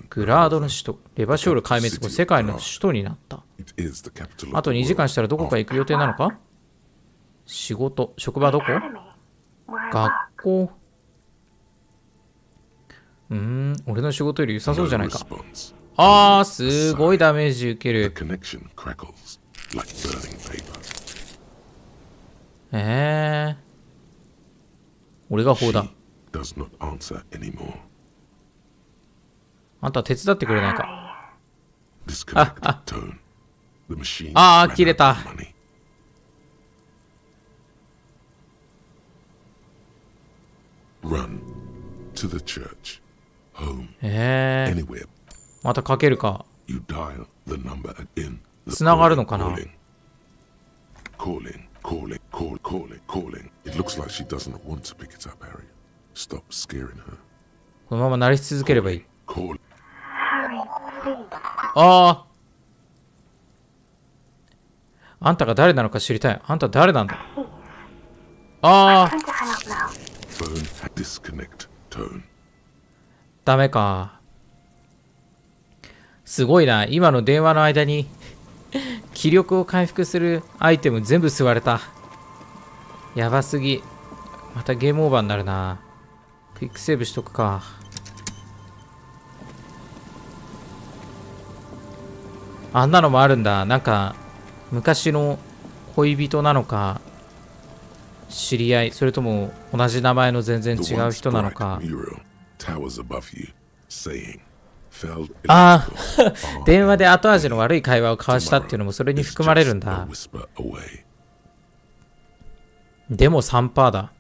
グラードの首都。レバショール壊滅後、世界の首都になった。あと2時間したらどこか行く予定なのか？仕事、職場どこ？学校。俺の仕事より良さそうじゃないか。あー、すごいダメージ受ける。俺が法だ。あんた手伝ってくれないか。あー、切れた。またかけるか。つながるのかな。このまま鳴り続ければいい。ああんたが誰なのか知りたい。あんた誰なんだ。ああダメか。すごいな。今の電話の間に気力を回復するアイテム全部吸われた。やばすぎ。またゲームオーバーになるな。クイックセーブしとくか。あんなのもあるんだ。なんか昔の恋人なのか知り合い、それとも同じ名前の全然違う人なのか。ああ電話で後味の悪い会話を交わしたっていうのもそれに含まれるんだ。でも 3% だ。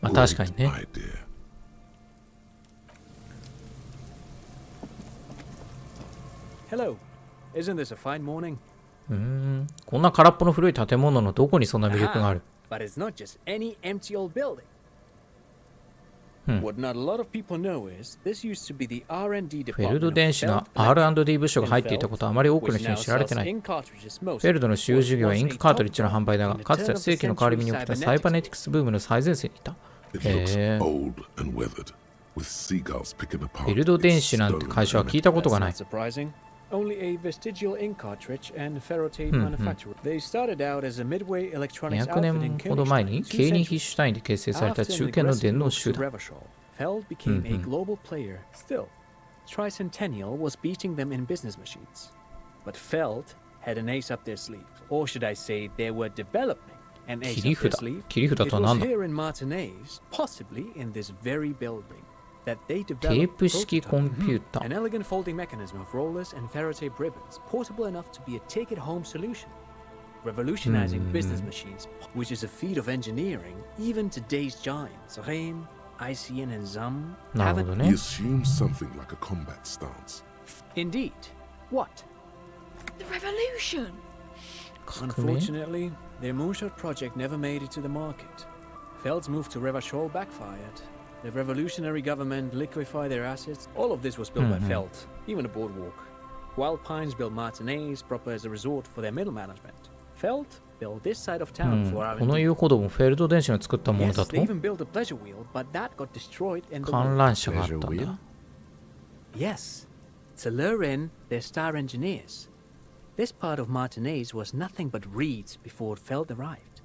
まあ確かにね。Hello. Isn't this a fine morning? こんな空っぽの古い建物のどこにそんな魅力がある？ But it's not just any empty old building. What not a lot of people know is this used to be the R&D フェル department ド of 電子の R&D 部署が入っていたことはあまり多くの人に知られてない。フェルドの主要事業はインクカートリッジの販売だが、かつては世紀の変わり身に起きたサイバネティクスブームの最前線にいた。フェルド電子なんて会社は聞いたことがない。Only a vestigial ink cartridge and ferrotape manufacturer. They started out as a midway electronics outfit in 200年ほど前にケイニー・ヒッシュタインで結成された中堅の電脳集団。Feld became a global player. Still, Tricentennial was beating them in business machines. But Feld had an ace up their sleeve, or should I say, they were developing an ace up their sleeve. It was here in Martinez, possibly in this very building.That they developed an elegant folding mechanism of rollers and ferrotape ribbons, portable enough to be a take-it-home solution, revolutionizing business machines, which is a feat of engineering. Even today's giants, Reim, ICN, and Zam, haven't. He assumes something like a combat stance. Indeed. What? The revolution! Unfortunately, their moonshot project never made it to the market. Feld's move to Revachol backfired. The revolutionary government liquefied their assets. All of this was built by Feld, even the boardwalk. Wild Pines built Martinez proper as a resort for their middle management. Feld built this side of town for R&D. この遊歩道もフェルト電子の作ったものだ Yes, と they even built a pleasure wheel, but that got destroyed in the 観覧車があったんだ。 Yes, to lure in their star engineers. This part of Martinez was nothing but reeds before Feld arrived.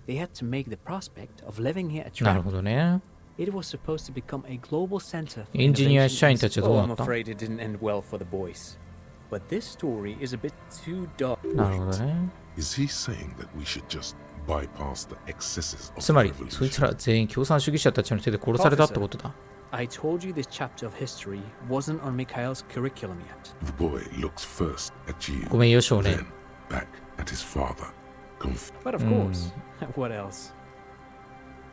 They had to make the prospect of living here なる attractive. ほどね。 It was supposed to become a global center for エンジニア innovation 社員たちはどう and- な Oh, った I'm afraid it didn't end well for the boys. But this story is a bit too dark. なるほどね。 Is he saying that we should just bypass the excesses of つま the り、 revolution? そいつら全員共産主義者たちの手で殺されたってことだ。 I told you this chapter of history wasn't on Mikhail's curriculum yet. The boy looks first at you, ごめんよ、少年。 then back at his father. But of course, what else?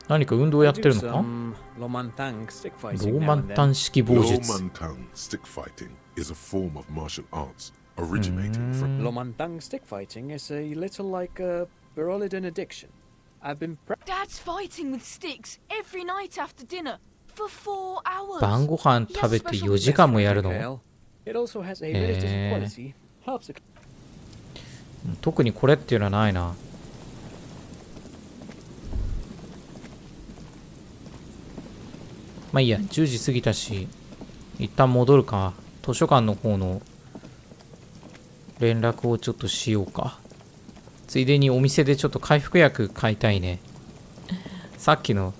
何か運動をやってるの I do か some Lomantang stick ロ fighting ー now マ and ン then. タン式棒術。 Lomantang stick fighting is a form of martial arts originating from Lomantang stick fighting is a little like a Berolidin addiction. I've been Dad's fighting with sticks every night after dinner for 4 hours. 晩ご飯食べて4時間もやるの It also has a meditative quality. Helps the 特にこれっていうのはないな。まあいいや、10時過ぎたし、一旦戻るか。図書館の方の連絡をちょっとしようか。ついでにお店でちょっと回復薬買いたいね。さっきの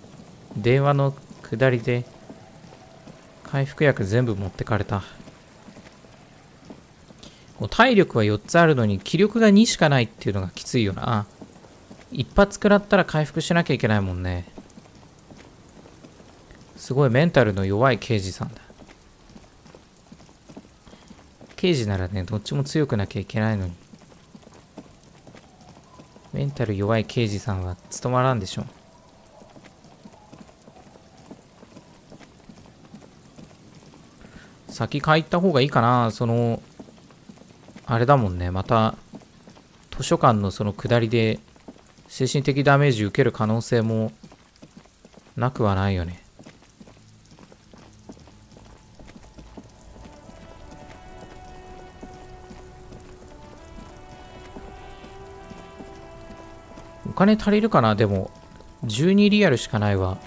電話の下りで回復薬全部持ってかれた。体力は4つあるのに気力が2しかないっていうのがきついよな。一発食らったら回復しなきゃいけないもんね。すごいメンタルの弱い刑事さんだ。刑事ならね、どっちも強くなきゃいけないのに。メンタル弱い刑事さんは務まらんでしょ。先帰った方がいいかな。あれだもんね。また図書館のその下りで精神的ダメージ受ける可能性もなくはないよね。お金足りるかな。でも12リアルしかないわ。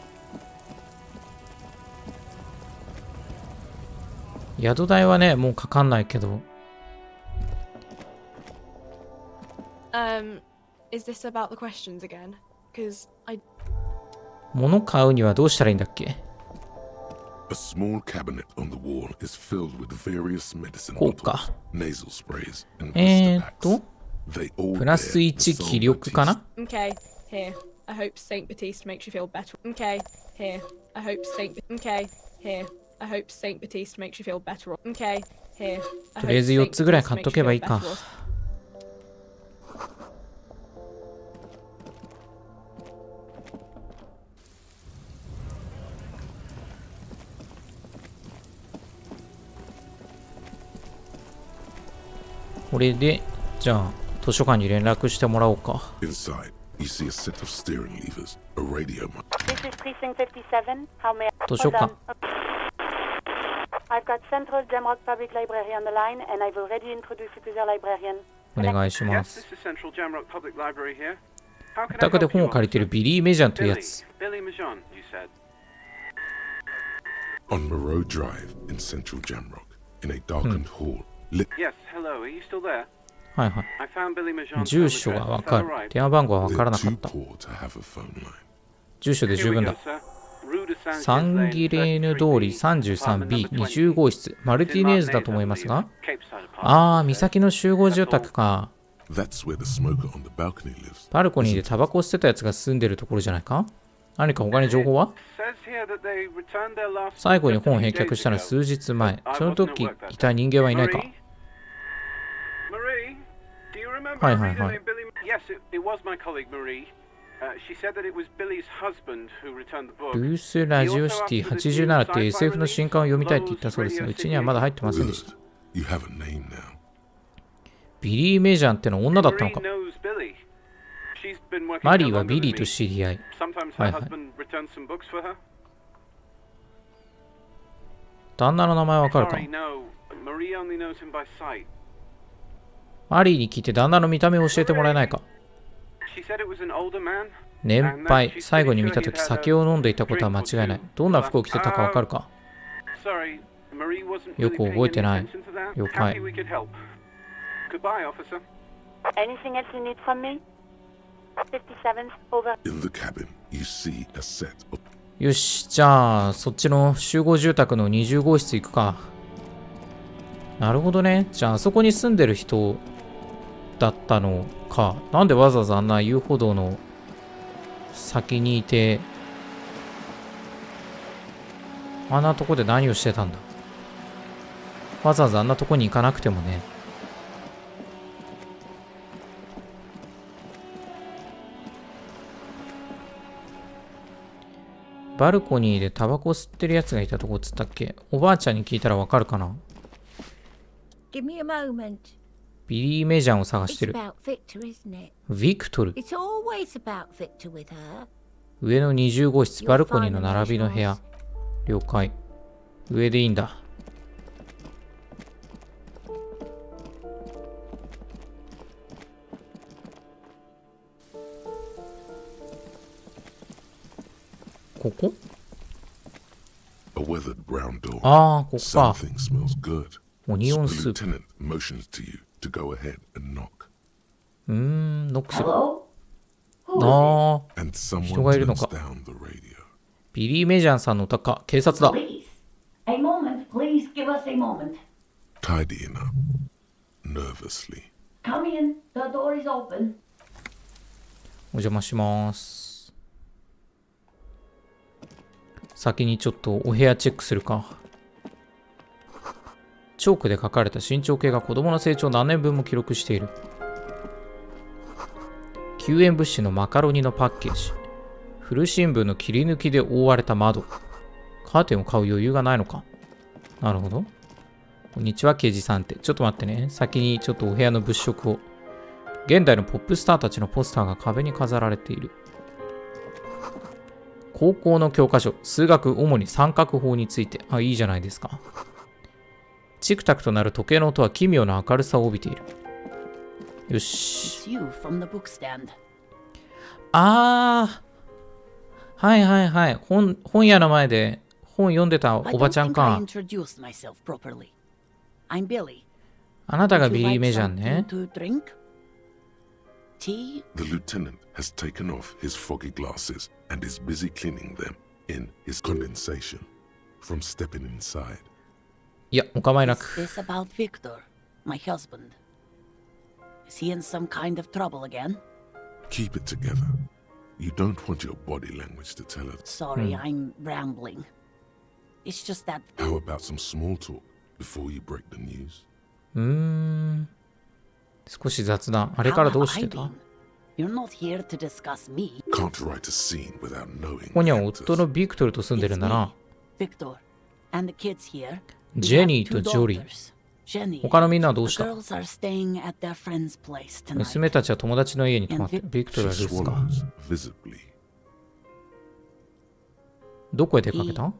宿代はね、もうかかんないけど。Is this about the questions again? Because I 物買うにはどうしたらいいんだっけ。 A small cabinet on the wall is filled with various medicine こうか。 bottles, nasal sprays, and blister packs. They all プラス bear 1 the 気力かな。 Okay, here. I hope Saint Baptiste makes you feel better. Okay, here. I hope Saint. Okay, here. I hope Saint Baptiste makes you feel better. Okay, here. とりあえず4つぐらい買っとけばいいか。これで、じゃあ、図書館に連絡してもらおうか。 Inside, you see a set of steering levers, a radio. This is Precinct 57. How may I? 図書館。 I've got Central Jamrock Public Library on the line, and I've already introduced you to their librarian. お願いします。 Yes, this is Central Jamrock Public Library here. How can お宅で本を借りてるビリー・メジャンというやつ。 Billy Majon, you said. On Moreau Drive in Central Jamrock, in a darkened hall, lit. Yes, hello, are you still there? はいはい。 I found Billy Majon's 住所がわかる。電話番号はわからなかった。住所で十分だ。サンギレーヌ通り 33B20 号室。マルティネーズだと思いますが。ああ、岬の集合住宅か。バルコニーでタバコを捨てたやつが住んでるところじゃないか。何か他に情報は。最後に本を返却したのは数日前。その時いた人間はいないか。はいはいはい。ブースラジオシティ87って SF の新刊を読みたいって言ったそうですが、うちにはまだ入ってませんでした。ビリー・メジャンってのは女だったのか。マリーはビリーと知り合い。はいはい。旦那の名前わかるか？マリーに聞いて旦那の見た目を教えてもらえないか？年配、最後に見たとき酒を飲んでいたことは間違いない。どんな服を着てたかわかるか？よく覚えてない。了解。Anything else you need from me? 57's over. In the cabin, you see a set of... よし、じゃあそっちの集合住宅の20号室行くか。なるほどね。じゃああそこに住んでる人だったのか。なんでわざわざあんな遊歩道の先にいて、あんなとこで何をしてたんだ。わざわざあんなとこに行かなくてもね。バルコニーでタバコ吸ってるやつがいたとこっつったっけ？おばあちゃんに聞いたらわかるかな？ Give me a moment. ビリー・メジャンを探してる。 It's about Victor, isn't it? ビクトル。 It's always about Victor with her. 上の20号室、バルコニーの並びの部屋。了解。上でいいんだ。ここ？ A weathered brown door. ああ、ここか。Something smells good. オニオンスー The プ。 lieutenant motions to you to go ahead and knock. ノックする。ああ、 And 人 someone がいるの turns か。 down the radio. ビリー・メジャンさんのお宅か。警察だ。 A moment, please give us a moment. Tidying up. Nervously. Come in, the door is open. お邪魔します。先にちょっとお部屋チェックするか。チョークで書かれた身長計が子供の成長何年分も記録している。救援物資のマカロニのパッケージ。古新聞の切り抜きで覆われた窓。カーテンを買う余裕がないのか。なるほど。こんにちは、刑事さんって。ちょっと待ってね。先にちょっとお部屋の物色を。現代のポップスターたちのポスターが壁に飾られている。高校の教科書、数学、主に三角法について。あ、いいじゃないですか。チクタクとなる時計の音は奇妙な明るさを帯びている。よし。あー。はいはいはい。本屋の前で本読んでたおばちゃんか。あなたがビリー・メジャンね。The lieutenant has taken off his foggy glasses and is busy cleaning them in his condensation from stepping inside. いや、お構いなく。Is this about Victor, my husband? Is he in some kind of trouble again? Keep it together. You don't want your body language to tell us. Sorry, I'm rambling. It's just that... How about some small talk before you break the news? 少し雑談。あれからどうしてた？ You're not here to discuss me. Can't write a scene without knowing. ここには夫のビクトルと住んでるんだな。Victor and the kids here. ジェニーとジョリー。他のみんなはどうした？娘たちは友達の家に泊まって、ビクトルは留守か。どこへ出かけた？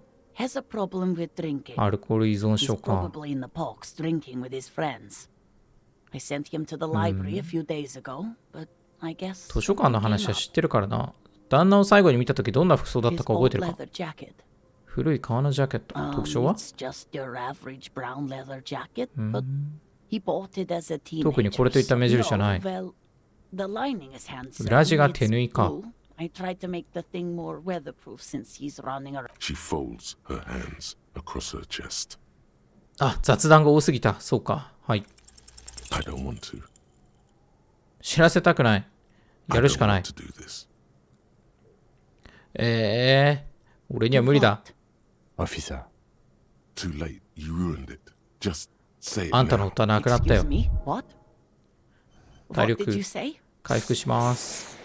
アルコール依存症か。図書館の話は知ってるからな。旦那を最後に見たときどんな服装だったか覚えてるか？古い革のジャケット。特徴は？特にこれといった目印はない。裏地が手縫いか。She folds her hands across her chest. あ、雑談が多すぎた。そうか。はい。I don't want to. 知らせたくない。やるしかない。俺には無理だ。Officer. Too late. You ruined it. Just say it. あんたの夫は亡くなったよ。体力回復します。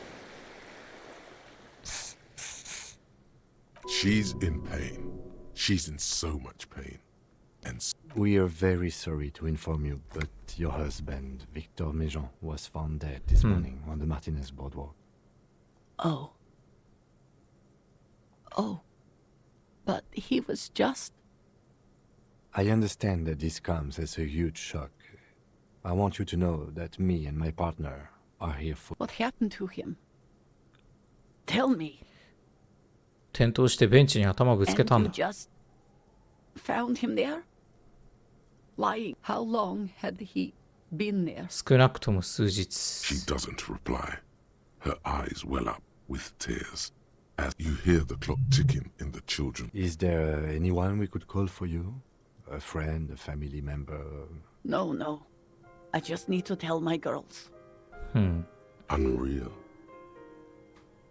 She's in pain. She's in so much pain. We are very sorry to inform you, but your husband, Victor Méjean, was found dead this morning on the Martinez boardwalk. Oh. Oh. But he was just... I understand that this comes as a huge shock. I want you to know that me and my partner are here for... What happened to him? Tell me. 転倒してベンチに頭ぶつけたんだ。And you just found him there? Lying. How long had he been there? 少なくとも数日。She doesn't reply. Her eyes well up with tears as you hear the clock ticking in the children. Is there anyone we could call for you? A friend, a family member? No, no. I just need to tell my girls. Unreal.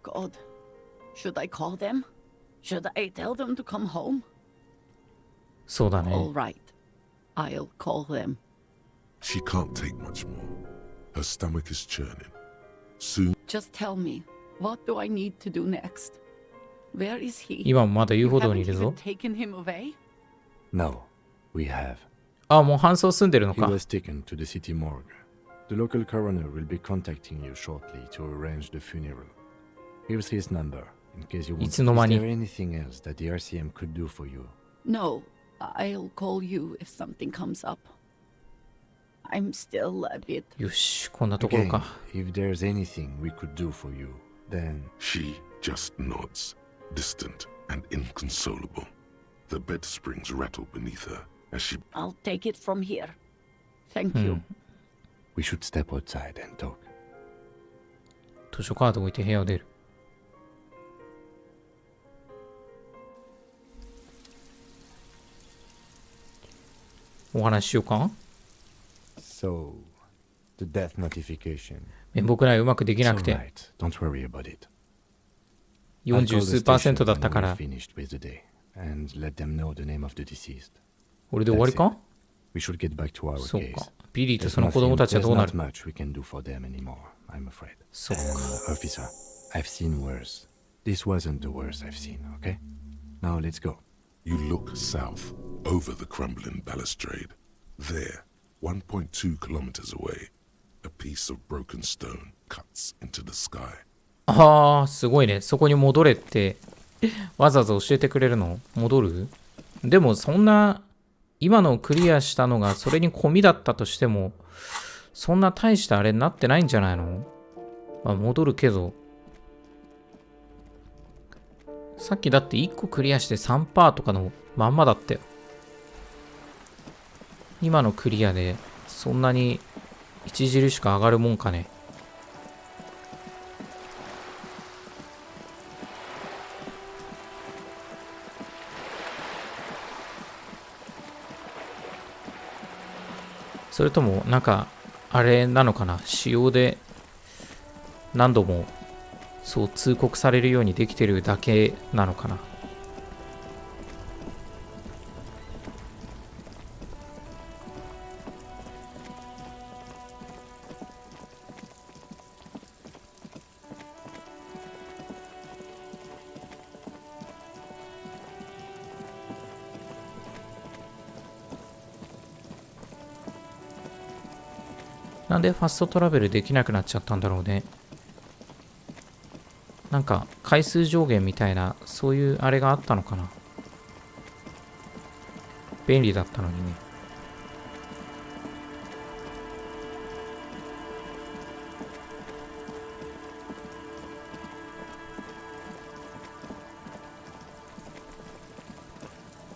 God. Should I call them? Should I tell them to come home? そうだね。All right. I'll call them. She can't take much more. Her stomach is churning. Soon. Just tell me, what do I need to do next? Where is he? 今もまだ遊歩道にいる You ぞ。 haven't even taken him away? No, we have. あ、もう搬送済んでるの He か。 was taken to the city morgue. The local coroner will be contacting you shortly to arrange the funeral. Here's his number, in case you want. いつの間に。 Is there anything else that the RCM could do for you? No, I'll call you if something comes up. I'm still a bit... よし、こんなところ Again, か。 if there's anything we could do for you, then... She just nods, distant and inconsolable. The bed springs rattle beneath her as she... I'll take it from here. Thank you. We should step outside and talk. 図書カード置いて部屋を出る。お話ししようか。 So, the death notification. 面目ないうまくできなくて。 Don't worry about it. 40数%だったから。 finished with the day and let them know the name of the deceased. これで終わりか？ We should get back to our そう case. か。ビリーとその子供たちはどうなる？ There's not much we can do for them anymore, I'm afraid. そうか。 Officer, I've seen worse. This wasn't the worst I've seen, okay? Now let's go. You look south over the crumbling balustrade. There, 1.2 kilometers away, a piece of broken stone cuts into the sky. ああ、すごいね。そこに戻れってわざわざ教えてくれるの？戻る？でもそんな今のをクリアしたのがそれに込みだったとしてもそんな大したあれになってないんじゃないの？まあ戻るけどさっきだって1個クリアして 3% とかのまんまだったよ。今のクリアでそんなに著しく上がるもんかね。それともなんかあれなのかな、仕様で何度もそう通告されるようにできてるだけなのかな。なんでファストトラベルできなくなっちゃったんだろうね。なんか回数上限みたいなそういうあれがあったのかな。便利だったのにね。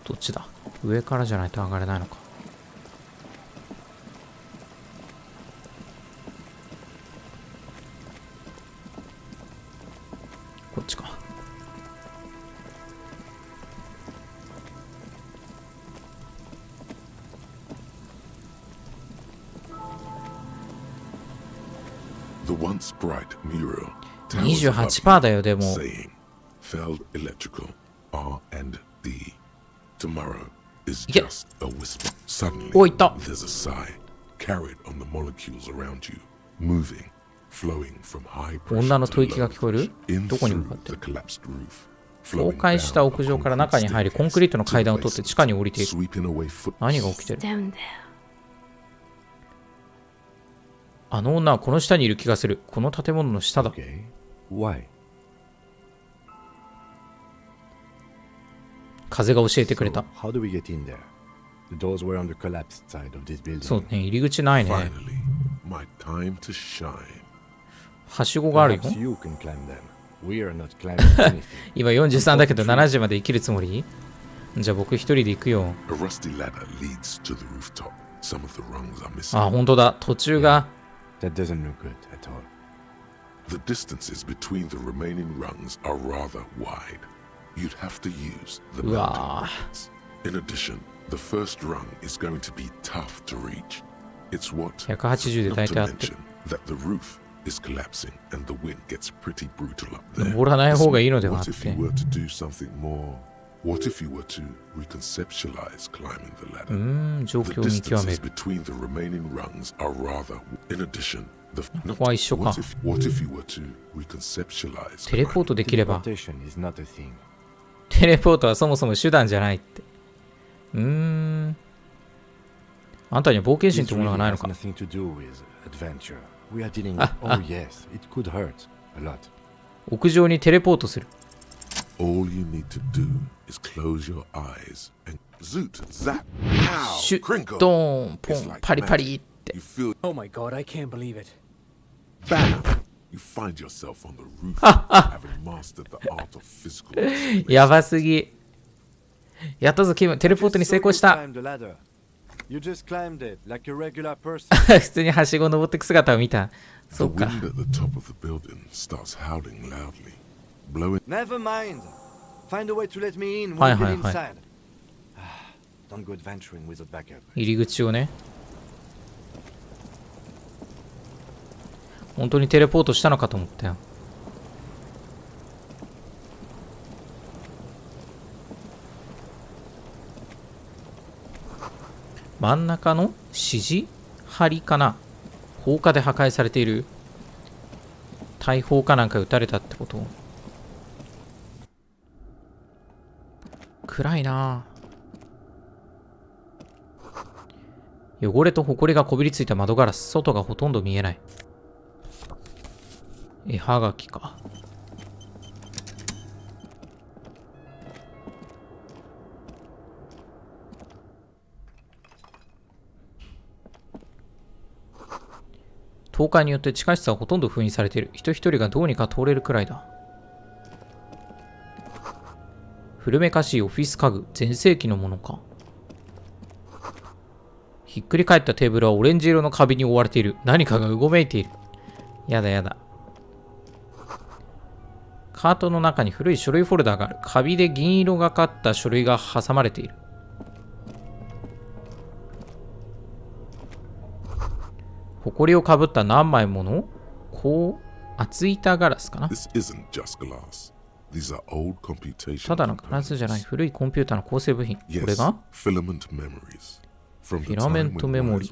どっちだ？上からじゃないと上がれないのか。こっちか。The once bright mural 28% だよでも。 saying, "Felled electrical R&D. Tomorrow is いけ。 just a whisper." Suddenly, おいった。 there's a sigh carried on the molecules around you, moving, flowing from high pressure 女の to 吐息 low が聞こえる？ in どこに向 through かって the collapsed roof, 崩壊した屋上から中に入り、コンクリートの階段を取って地下に降りている。何が起きてる？あの女はこの下にいる気がする。この建物の下だ。風が教えてくれた。そうね、入り口ないね。はしごがあるよ。今43だけど70まで生きるつもり？じゃあ僕一人で行くよ。あ、本当だ。途中が。That doesn't look good at all. The distances between the remaining rungs are rather wide. You'd have to use the mounting rods. In addition, the first rung is going to be tough to reach. It's what, not to mention that the roof is collapsing and the wind gets pretty brutal up there. What if you were to do something more? What if you were to reconceptualize climbing the ladder? The distances between the remaining rungs are rather. In addition, what if you were to reconceptualize? テレポートできれば。テレポートはそもそも手段じゃないって。あんたには冒険心というものがないのか。屋上にテレポートする。All you need to do is close your eyes and zoot, zap, シュッドーンポンパリパリって。Oh my god, I can't believe it. Bam! You find yourself on the roof, having mastered the art of physical. やばすぎ。やったぞキム、テレポートに成功した。You just climbed it like a regular person. 普通にはしご登ってく姿を見た。そっか。 The wind at the top of the building starts howling loudly. Never mind. Find a way to let me in when we get inside. Don't go adventuring without backup. 入り口をね。本当にテレポートしたのかと思ったよ。真ん中の指示針かな。放火で破壊されている。大砲かなんか撃たれたってこと。暗いな。汚れと埃がこびりついた窓ガラス。外がほとんど見えない。絵はがきか。倒壊によって地下室はほとんど封印されている。人一人がどうにか通れるくらいだ。古めかしいオフィス家具。全盛期のものか。ひっくり返ったテーブルはオレンジ色のカビに覆われている。何かがうごめいている。やだやだ。カートの中に古い書類フォルダがある。カビで銀色がかった書類が挟まれている。埃をかぶった何枚ものこう厚板ガラスかな。ただのガラスじゃない。古いコンピューターの構成部品。これがフィラメントメモリ。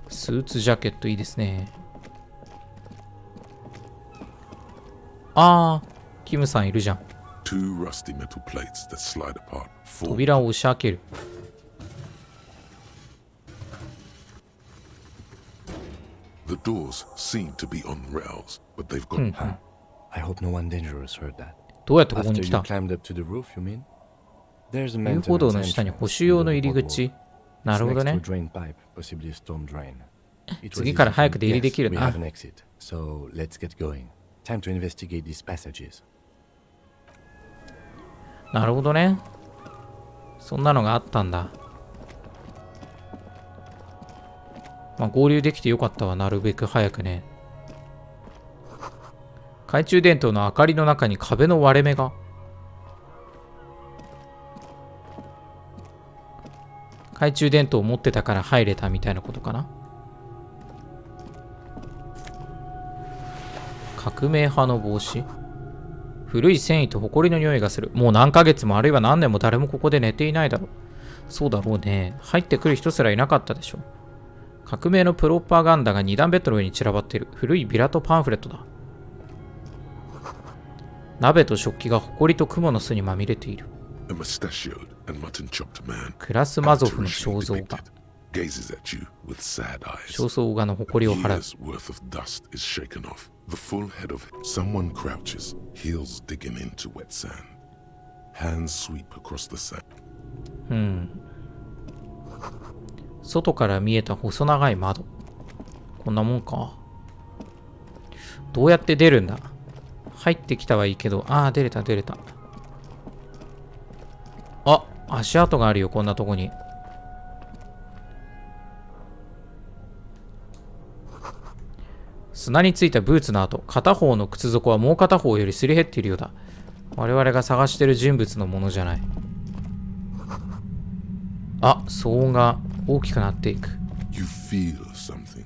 スーツジャケットいいですね。あー、キムさんいるじゃん。扉を押し開ける。The doors seem to be on rails, but they've got. I hope no one dangerous heard that. どうやってここに来た？ After you climbed up to the roof, you mean? There's a 遊歩道の下に補修用の入り口。なるほどね。次から早く出入りできるな。So let's get going. Time to investigate these passages. なるほどね。そんなのがあったんだ。まあ合流できてよかったわ。なるべく早くね。懐中電灯の明かりの中に壁の割れ目が。懐中電灯を持ってたから入れたみたいなことかな。革命派の帽子。古い繊維と埃の匂いがする。もう何ヶ月もあるいは何年も誰もここで寝ていないだろう。そうだろうね。入ってくる人すらいなかったでしょう。革命のプロパガンダが2段ベッドの上に散らばっている。古いビラとパンフレットだ。鍋と食器が埃と蜘蛛の巣にまみれている。クラスマゾフの肖像画。肖像画の埃を払う。外から見えた細長い窓。こんなもんか。どうやって出るんだ。入ってきたはいいけど、ああ、出れた出れた。あ、足跡があるよ、こんなとこに。砂についたブーツの跡。片方の靴底はもう片方よりすり減っているようだ。我々が探している人物のものじゃない。あ、騒音が大きくなっていく。You feel something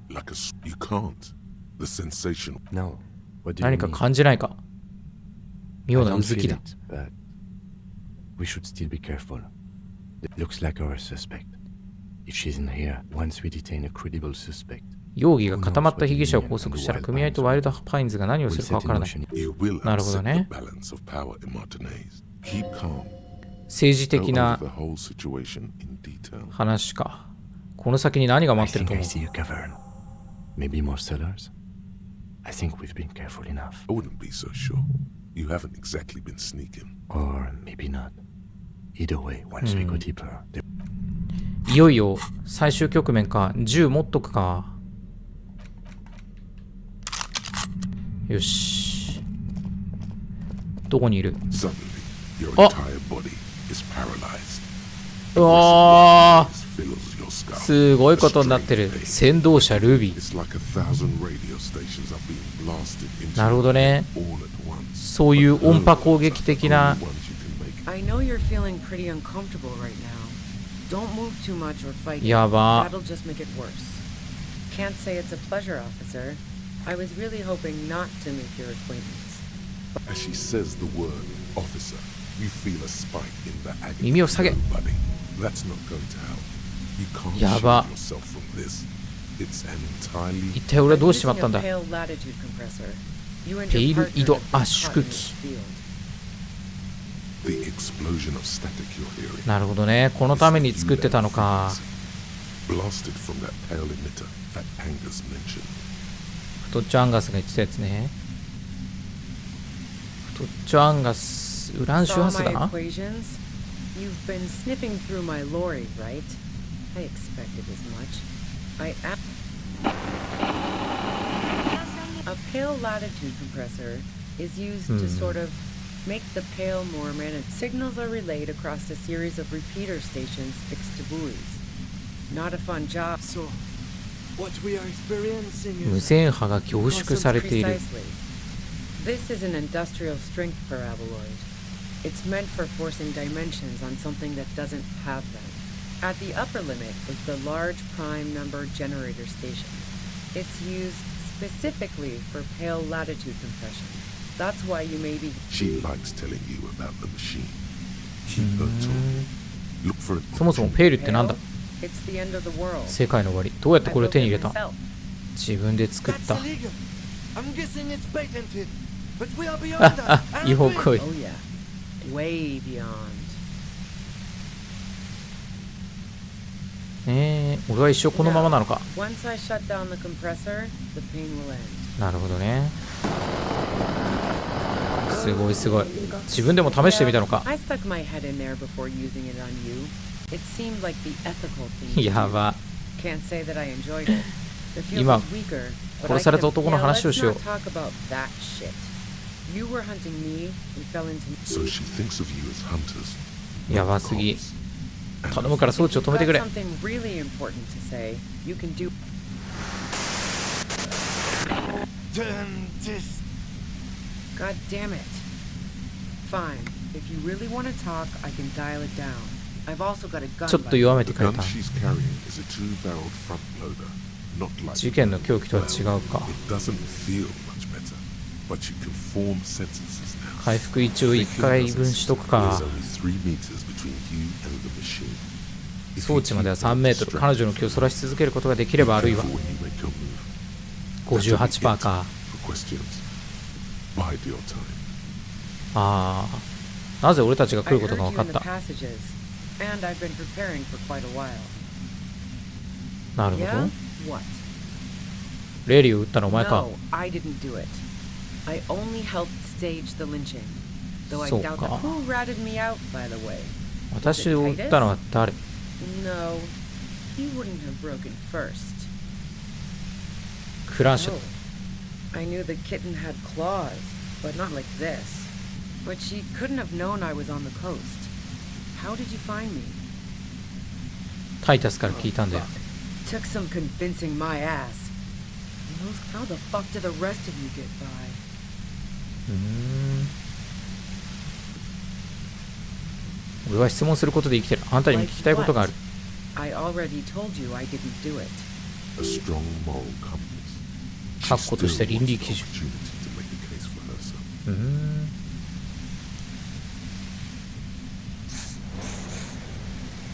like you can't. The sensation. No. 何か感じないか。妙なうずきだ。We should still be careful. It looks like our suspect. If she's in here, once we detain a credible suspect. 容疑が固まった被疑者を拘束したら組合とワイルドパインズが何をするかわからない。なるほどね。政治的な話か。この先に何が待ってると思う。Maybe more sellers? I think we've been careful enough. I wouldn't be so sure. You haven't exactly been sneaking. Or maybe not. Either way, once we go deeper. いよいよ最終局面か。銃持っとくか。よし。どこにいる？あ！うわー、すごいことになってる。先導者ルビー。なるほどね。そういう音波攻撃的な。やば。耳を下げ。やば。一体俺はどうしちまったんだ。ペイル緯度圧縮機。なるほどね。このために作ってたのか。太っちょアンガスが言ってたやつね。太っちょアンガス、ウラン周波数だな。You've been sniffing through my lorry, right? I expected as much. A pale latitude compressor is used to sort of make the pale more manageable. Signals are relayed across a series of repeater stations fixed to buoys. Not a fun job. So, what we are experiencing is 無線波が凝縮されている。This is an industrial strength paraboloid.It's meant for forcing dimensions on something that doesn't have them. At the upper limit is the large prime number generator station. It's used specifically for pale latitude compression. That's why you may be... She likes telling you about the machine. Keep her talking. Look for it. そもそもペールってなんだ？ It's the end of the world. 世界の終わり。どうやってこれを手に入れた？自分で作った。I'm guessing it's patented, but we are beyond that. 違法行為。 Oh yeah. Way beyond. 俺は一生このままなのか。Once I shut down the compressor, the pain will end. なるほどね。すごいすごい。自分でも試してみたのか。I stuck my head in there before using it on you. It seemed like the ethical thing. やば。 Can't say that I enjoyed it. The field 今 was weaker, but 殺された男の話をしよう。 let's not talk about that shit.You were hunting me and fell into me. So she thinks of you as hunters. やばすぎ。頼むから装置を止めてくれ。 Something really important to say. You can do. God damn it. Fine. If you really want to talk, I can dial it down. I've also got a gun. ちょっと弱めてくれた。 she's carrying is a two-barreled front loader, not like 事件の凶器とは違うか。 It doesn't feel much better.But you can form sentences now. 回復一応1回分しとくか。装置までは3メートル。彼女の気をそらし続けることができれば、あるいは 58% か。ああ、なぜ俺たちが来ることが分かった。なるほど。レリーを撃ったのお前か。そうか。私を撃ったのは誰？クラッシュ。I knew the kitten had claws, but not like this. But she couldn't have known I was on the coast. How did you find me? タイタスから聞いたんだよ。Took some convincing my ass. How the fuck did the rest of you get by? 俺は質問することで生きてる。あんたにも聞きたいことがある。I already told you I didn't do it. A strong moral compass. 確固とした倫理基準。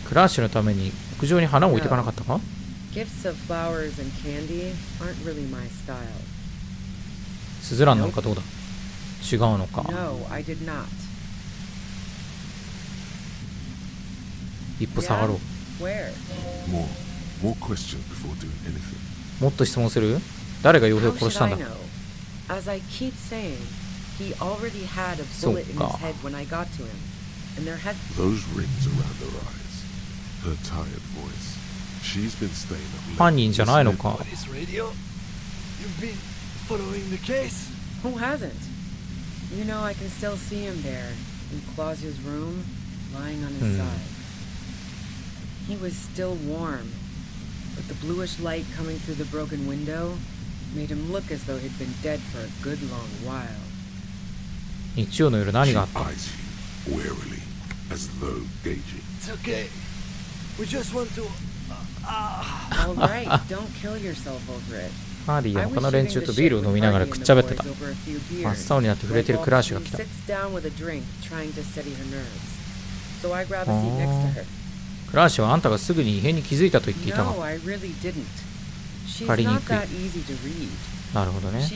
クラッシュのために屋上に花を置いていかなかったか？ Gifts of flowers and candy aren't really my style. スズランなんかどうだ？違うのか。No, I did not. 一歩下がろう。Where? More questions before doing anything. もっと質問する？誰が傭兵を殺したんだ？ As I keep saying, he already had a bullet in his head when I got to him, and there has those rings around her eyes, her tired voice. She's been staying up late. 犯人じゃないのか。 radio. You've been following the case. Who hasn't? You know, I can still see him there in Clausia's room, lying on his side. He was still warm, but the bluish light coming through the broken window made him look as though he'd been dead for a good long while. 日曜の夜何があった？ Warily, as though gauging. It's okay. We just want to. All right, don't kill yourself over it. ハーディや他の連中とビールを飲みながらくっちゃべってた。真っ青になって触れてるクラッシュが来た。クラッシュはあんたがすぐに異変に気づいたと言っていたが。借りにくい。なるほどね。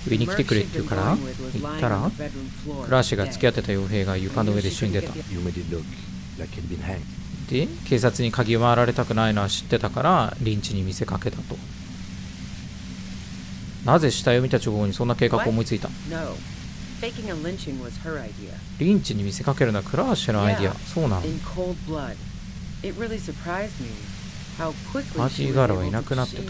上に来てくれって言うから行ったらクラッシュが付き合ってた傭兵が床の上で死んでた。で、警察に嗅ぎ回られたくないのは知ってたからリンチに見せかけたと。なぜ死体を見た直後にそんな計画を思いついた？リンチに見せかけるのはクラッシュのアイディア。そうなの。パーティーガールはいなくなってた。遺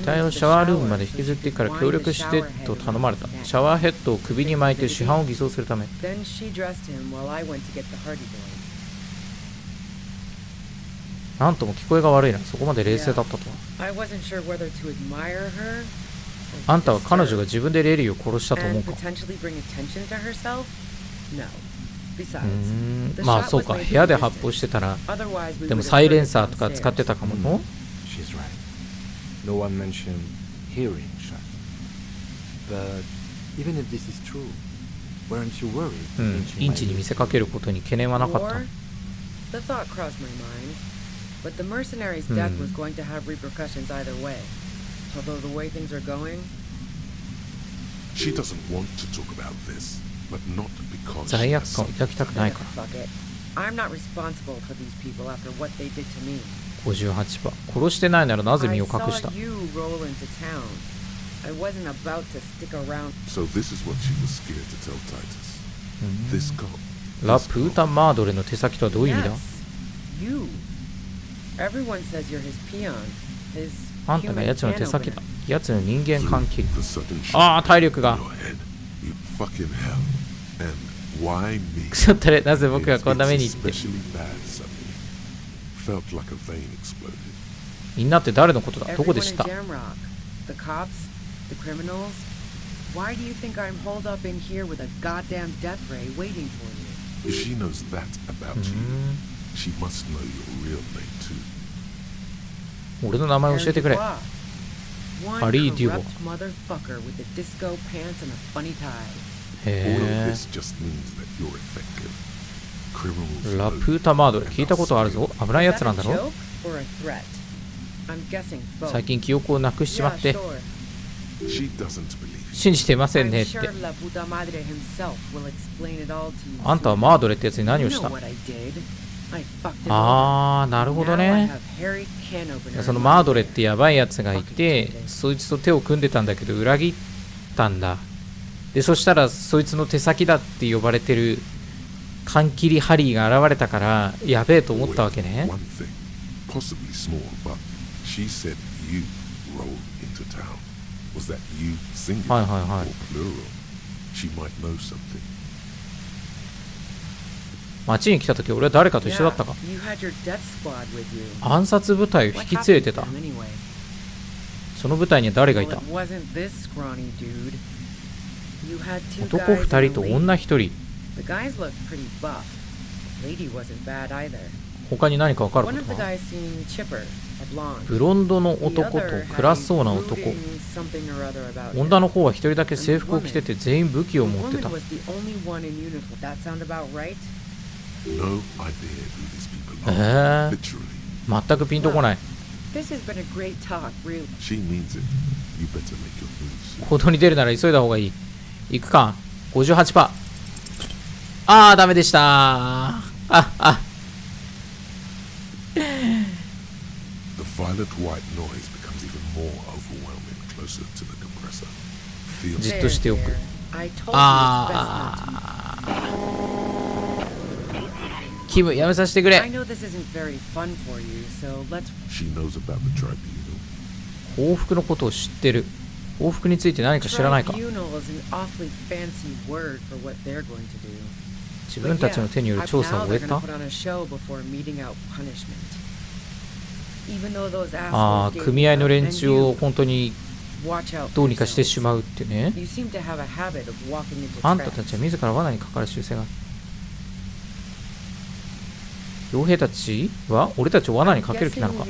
体をシャワールームまで引きずっていくから協力してと頼まれた。シャワーヘッドを首に巻いて主犯を偽装するため。なんとも聞こえが悪いな。そこまで冷静だったとは。あんたは彼女が自分でレリーを殺したと思うか？まあそうか。部屋で発砲してたら。でもサイレンサーとか使ってたかも。インチに見せかけることに懸念はなかった。But the mercenary's death was going to have repercussions either way. Although the way things are going, she doesn't want to talk about this, but not because 罪悪感を抱きたくないから。 I'm not responsible for these people after what they did to me. 58%。殺してないならなぜ身を隠した？ I saw you roll into town. I wasn't about to stick around. So this is what she was scared to tell Titus. This cop. ラ・プータン・マードレの手先とはどういう意味だ？ You. Everyone says you're his peon. His あんたが奴の手先だ。奴の人間関係。ああ、体力が。くそったれ、なぜ僕がこんな目に行って。みんなって誰のことだ？どこで知った？ The cops, the criminals. Why do you think I'm holed up in here with a goddamn death ray waiting for you? If she knows that about you, she must know your real name too. 俺の名前教えてくれ。ハリー・デュボ。へえ。criminals. ラプータマードレ、聞いたことあるぞ。危ないやつなんだろ。最近記憶をなくしちまって信じてませんねって。あんたはマードレってやつに何をした？あー、なるほどね。そのマードレってやばいやつがいて、そいつと手を組んでたんだけど裏切ったんだ。でそしたらそいつの手先だって呼ばれてる缶切りハリーが現れたからやべえと思ったわけね。はいはいはい。町に来た時俺は誰かと一緒だったか。暗殺部隊を引き連れてた。その部隊には誰がいた？男2人と女1人。他に何か分かることは？ブロンドの男と暗そうな男。女の方は1人だけ制服を着てて全員武器を持ってた。全くピンとこない。行動に出るなら急いだ方がいい。行くか。58%。あー、ダメでしたー。あ。じっとしておく。キム、やめさせてくれ。報復のことを知ってる。報復について何か知らないか？自分たちの手による調査を終えた？ああ、組合の連中を本当にどうにかしてしまうってね。あんたたちは自ら罠にかかる習性がある。傭兵たちは俺たちを罠にかける気なのか？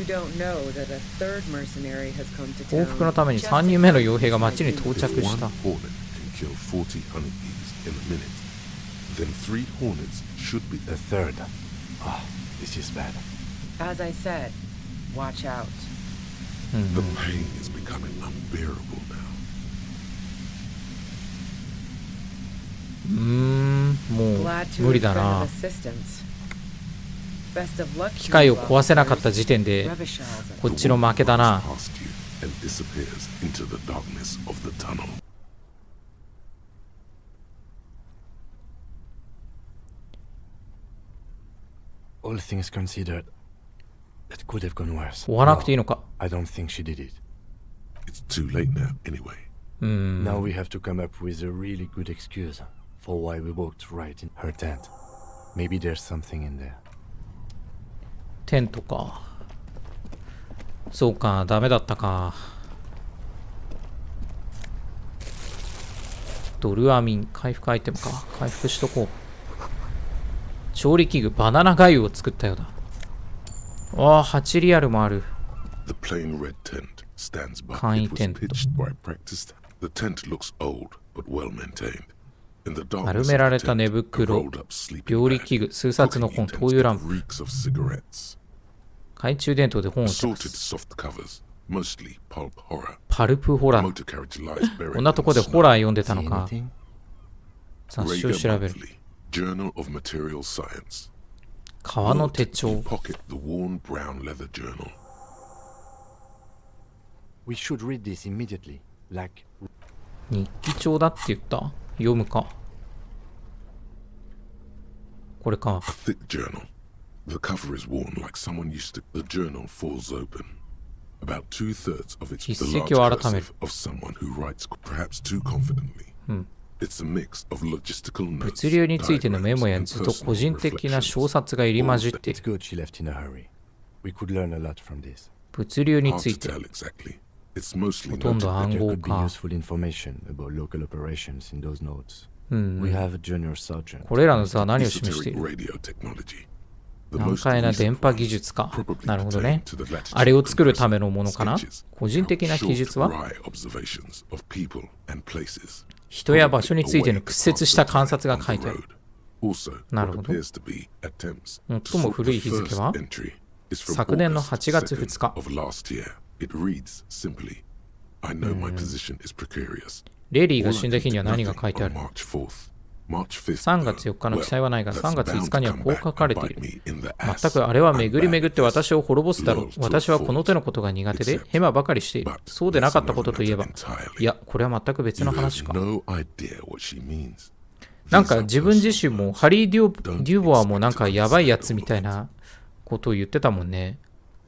報復のために3人目の傭兵が町に到着した。もう無理だな。機械を壊せなかった時点でこっちの負けだな。追わなくていいのか。Now we have to come up with a really good excuse for why we walked right in her tent. Maybe there's something in there.テントか。そうか、ダメだったか。ドルアミン、回復アイテムか。回復しとこう。調理器具、バナナガユを作ったようだ。ああ、8リアルもある。簡易テント。丸められた寝袋、料理器具、数冊の本、灯油ランプ。懐中電灯で本を照らす。パルプホラー。こんなとこでホラー読んでたのか。雑誌を調べる。革の手帳。日記帳だって言った？読むか。これか。The cover is worn like someone used to. The journal falls open. About 2/3 of it's the large cursive of someone who writes perhaps too confidently. It's a mix of logistical notes. 物流についてのメモや図と個人的な小冊が入り混じっている。物流について。ほとんど暗号か。これらの図は何を示している？難解な電波技術か。なるほどね。あれを作るためのものかな。個人的な記述は人や場所についての屈折した観察が書いてある。なるほど。最も古い日付は昨年の8月2日。レリーが死んだ日には何が書いてある？ 3月4日の記載はないが、3月5日にはこう書かれている。全くあれは巡り巡って私を滅ぼすだろう。私はこの手のことが苦手でヘマばかりしている。そうでなかったことといえば、いや、これは全く別の話か。なんか自分自身もハリー・デュボアもなんかやばいやつみたいなことを言ってたもんね。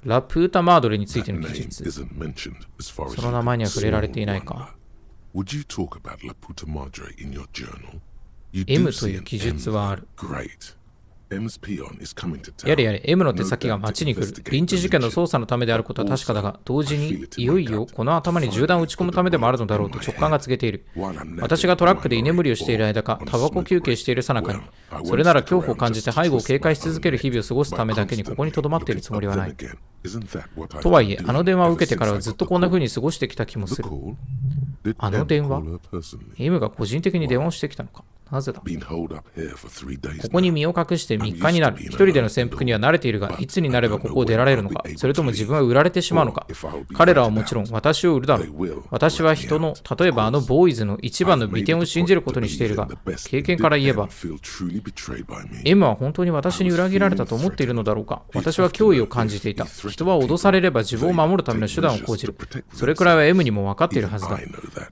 ラ・プータ・マードレについての記述。その名前には触れられていないか。M という記述はある。やれやれ、M の手先が町に来る。リンチ事件の捜査のためであることは確かだが、同時にいよいよこの頭に銃弾を撃ち込むためでもあるのだろうと直感が告げている。私がトラックで居眠りをしている間か、タバコ休憩している最中に、それなら恐怖を感じて背後を警戒し続ける日々を過ごすためだけにここに留まっているつもりはない。とはいえ、あの電話を受けてからはずっとこんな風に過ごしてきた気もする。あの電話？ M が個人的に電話をしてきたのか。なぜだ？ここに身を隠して3日になる。一人での潜伏には慣れているが、いつになればここを出られるのか、それとも自分は売られてしまうのか。彼らはもちろん私を売るだろう。私は人の、例えばあのボーイズの一番の美点を信じることにしているが、経験から言えば、M は本当に私に裏切られたと思っているのだろうか。私は脅威を感じていた。人は脅されれば自分を守るための手段を講じる。それくらいは M にも分かっているはずだ。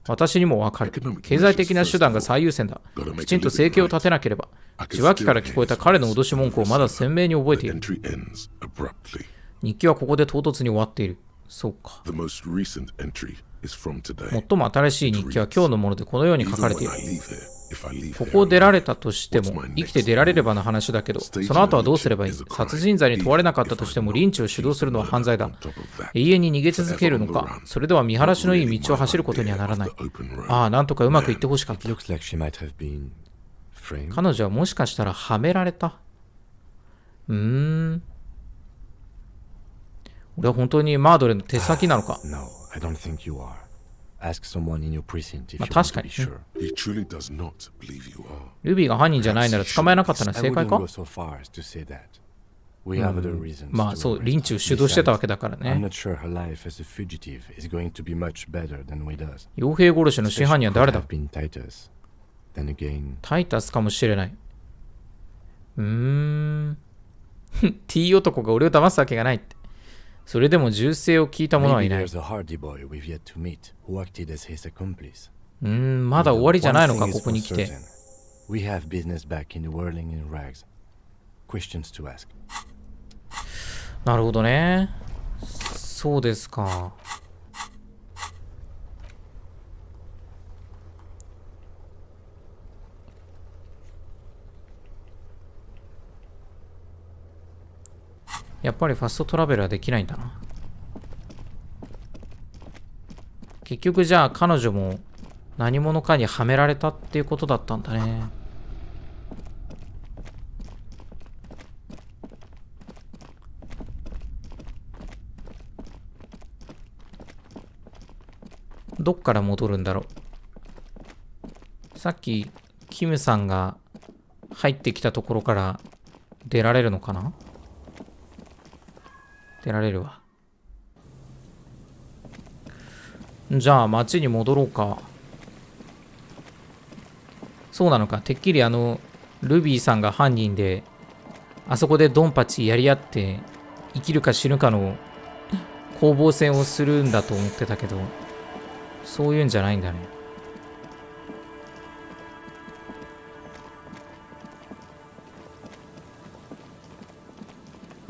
私にも分かる。経済的な手段が最優先だ。きちんと生計を立てなければ。受話器から聞こえた彼の脅し文句をまだ鮮明に覚えている。日記はここで唐突に終わっている。そうか。最も新しい日記は今日のものでこのように書かれている。ここを出られたとしても生きて出られればの話だけど、その後はどうすればいい？殺人罪に問われなかったとしてもリンチを主導するのは犯罪だ。永遠に逃げ続けるのか、それでは見晴らしのいい道を走ることにはならない。ああ、なんとかうまくいってほしかった。彼女はもしかしたらはめられた。俺は本当にマードレの手先なのか。まあ確かに、ルビーが犯人じゃないなら捕まえなかったのは正解か？まあそう、リンチを主導してたわけだからね。傭兵殺しの真犯人は誰だ？タイタスかもしれない。T 男が俺を騙すわけがないって。それでも銃声を聞いた者はいない。まだ終わりじゃないのか、ここに来て。なるほどね。そうですか。やっぱりファストトラベルはできないんだな。結局じゃあ彼女も何者かにはめられたっていうことだったんだね。どっから戻るんだろう。さっきキムさんが入ってきたところから出られるのかな？出られるわ。じゃあ町に戻ろうか。そうなのか。てっきりルビーさんが犯人で、あそこでドンパチやり合って生きるか死ぬかの攻防戦をするんだと思ってたけど、そういうんじゃないんだね。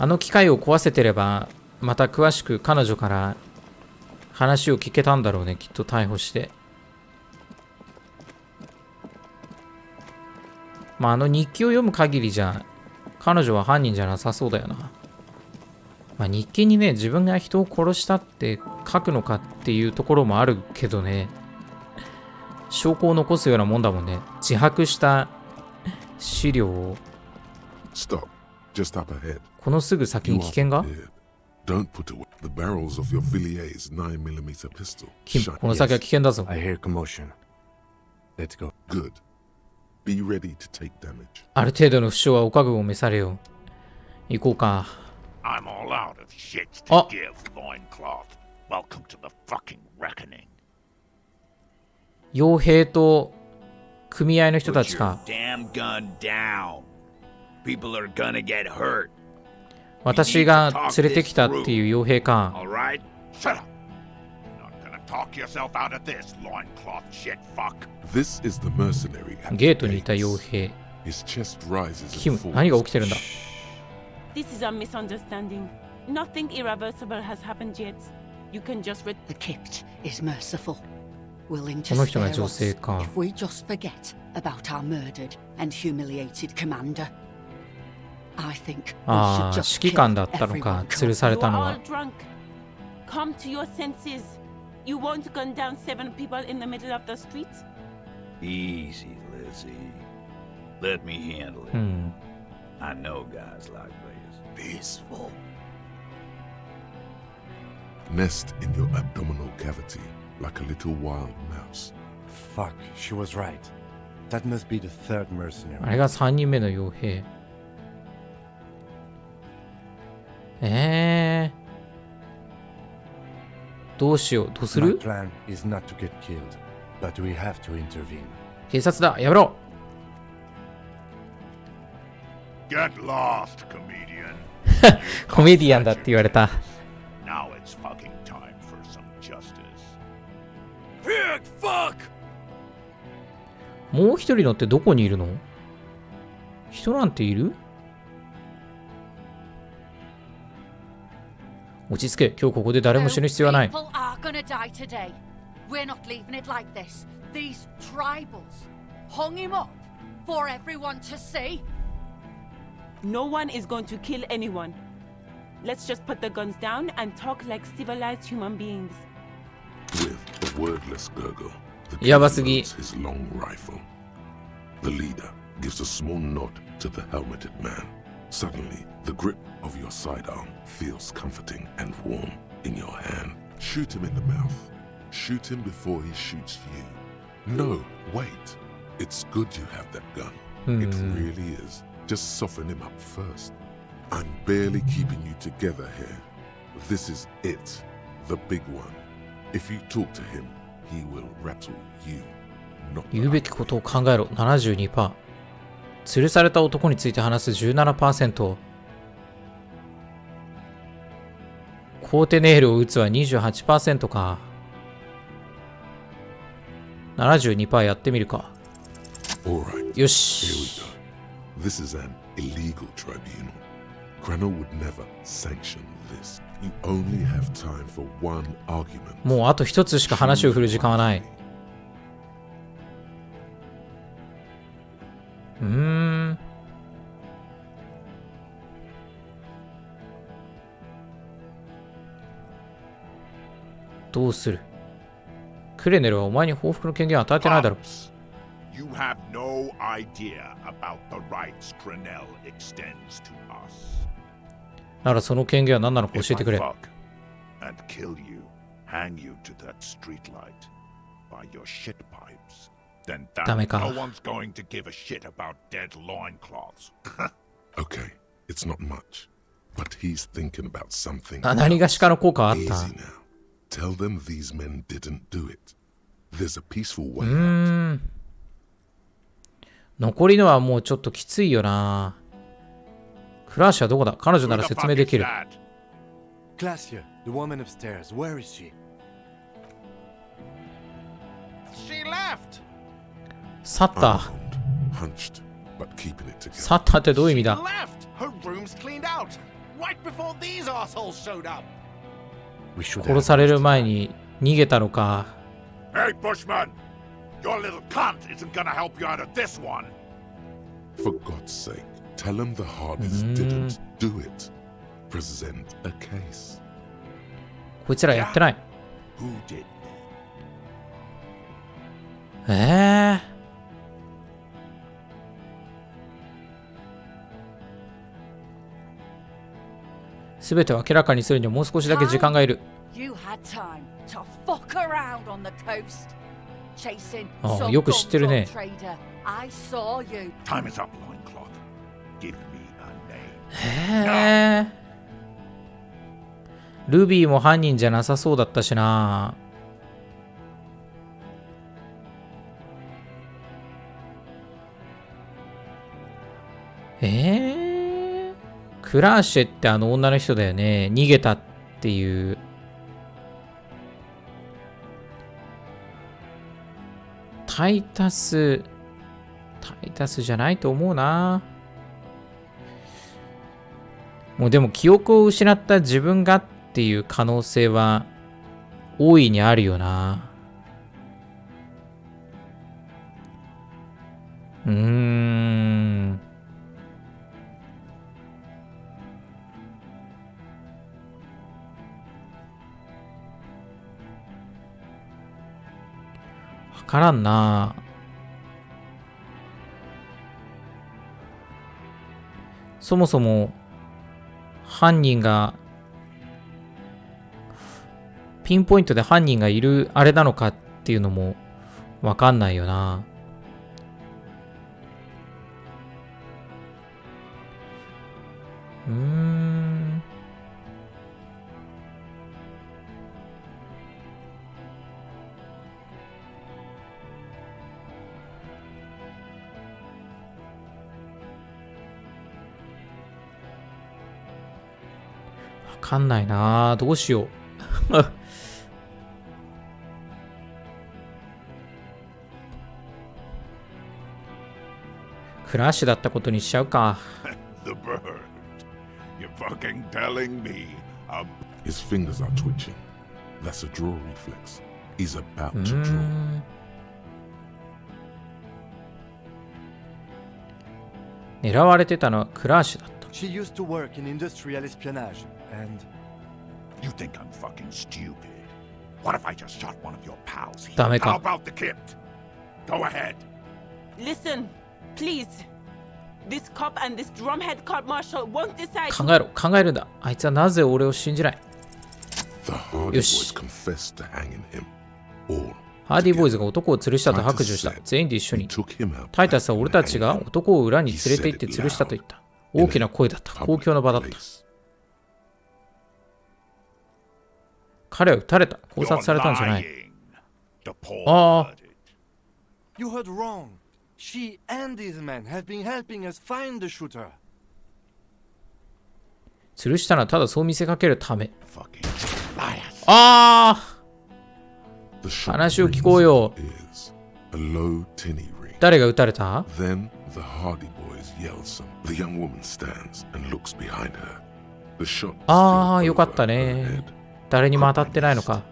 あの機械を壊せてれば、また詳しく彼女から話を聞けたんだろうね、きっと逮捕して。まあ、日記を読む限りじゃ、彼女は犯人じゃなさそうだよな。まあ、日記にね、自分が人を殺したって書くのかっていうところもあるけどね、証拠を残すようなもんだもんね。自白した資料を。このすぐ先に危険が？キム、この先は危険だぞ。Be ready to take damage. ある程度の負傷はお覚悟を召されよ。行こうか。I'm all out of shit to give, loincloth. Welcome to the fucking reckoning. 傭兵と組合の人たちか。Damn gun down. People are gonna get hurt. 私が連れてきたっていう傭兵か。All right? Shut up. You're not gonna talk yourself out of this, loincloth shit fuck. This is the mercenary. ゲートにいた傭兵。His chest rises キム、何が起きてるんだ。This is a misunderstanding. Nothing irreversible has happened yet. You can just read. The Kipt is merciful, willing こ to の人が spare 女 us 性か。 if we just forget about our murdered and humiliated commander. I think we あ should あ、 just 指揮 kill 官だったのか、 everyone. 吊るされ You た are の all は。 drunk. Come to your senses. You won't gun down 7 people in the middle of the street. Easy, Lizzie. Let me handle it. I know guys like this. Peaceful. Nest in your abdominal cavity like a little wild mouse. Fuck, she was right. That must be the third あ mercenary. れが3人目の傭兵。どうしよう。どうす My る？ plan is not to get killed, but we have to intervene. 警察だ。やめろ。Get lost, comedian. コメディアンだって言われた。 Now it's fucking time for some justice. Pig fuck! もう一人のってどこにいるの？人なんている？落ち着け。今日ここで誰も死ぬ必要はない。 People are gonna die today. We're not leaving it like this. These tribals hung him up for everyone to see. No one is going to kill anyone. Let's just put the guns down and talk like civilized human beings. With a wordless gurgle, the Yeah, king but loads his long rifle. The leader gives a small nod to the helmeted man. Suddenly, the grip of your sidearm feels comforting and warm in your hand. Shoot him in the mouth. Shoot him before he shoots you. No, wait. It's good you have that gun. It really is. Just soften him up first. I'm barely keeping you together here. This is it, the big one. If you talk to him, he will rattle you. Not 言うべきことを考えろ。72%。吊るされた男について話す 17%。コーテネールを撃つは 28% か。72% やってみるか。Alright, よし。 here we go. This is an illegal tribunal. Crano would never sanction this. You only have time for one argument. もうあと一つしか話を振る時間はない。どうする？クレネルはお前に報復の権限を与えてないだろう。 You have no idea about the rights Crenell extends to us. ならその権限は何なのか教えてくれ。 If I fuck and kill you, hang you to that streetlight by your shit pipes, then that ダメか。 no one's going to give a shit about dead loincloths. Okay, it's not much, but he's thinking about something. あ、何がしかの効果はあった。 Easy now. Tell them these men didn't do it. There's a peaceful way out. 残りのはもうちょっときついよな。クラーシュはどこだ？彼女なら説明できる。 Glacia, the woman upstairs, where is she? She left. 去った。 Hunched, but keeping it together. 去ったってどういう意味だ？ Left. Her room's cleaned out. Right before these assholes showed up. 殺される前に逃げたのか。 Hey, Bushman! Your little cunt isn't gonna help you out of this one. For God's sake, tell him the hardest didn't do it. Present a case. こいつらやってない。 Who did? すべてを明らかにするにはもう少しだけ時間がいる。 You had time to fuck around on the coast. ああ、よく知ってるね。Time is up, loincloth. Give me a name. へえ。ルビーも犯人じゃなさそうだったしな。クラーシェってあの女の人だよね。逃げたっていう。タイタスじゃないと思うな。もうでも記憶を失った自分がっていう可能性は大いにあるよな。わからんな。そもそも犯人がピンポイントで犯人がいるあれなのかっていうのもわかんないよな。わかんないな。どうしよう。クラッシュだったことにしちゃうか。The bird. You're fucking telling me. His fingers are twitching. That's a draw reflex. He's about to draw. 狙われてたのはクラッシュだった。She used to work in industrial espionage, and you think I'm fucking stupid? What if I just shot one of your pals here? ダメか。 How about the kid? Go ahead. Listen, please. This cop and this drumhead court marshal won't decide. 考えるんだ。あいつはなぜ俺を信じない。よし。ハーディーボーイズが男を吊るしたと白状した。全員で一緒に。タイタスは俺たちが男を裏に連れて行って吊るしたと言った。大きな声だった。公共の場だった。彼は撃たれた。考察されたんじゃない。ああ。You heard wrong. She and these men have been helping us find the shooter. 吊るしたのはただそう見せかけるため。ああ。話を聞こうよ。誰が撃たれた？ああ、よかったね。誰にも当たってないのか。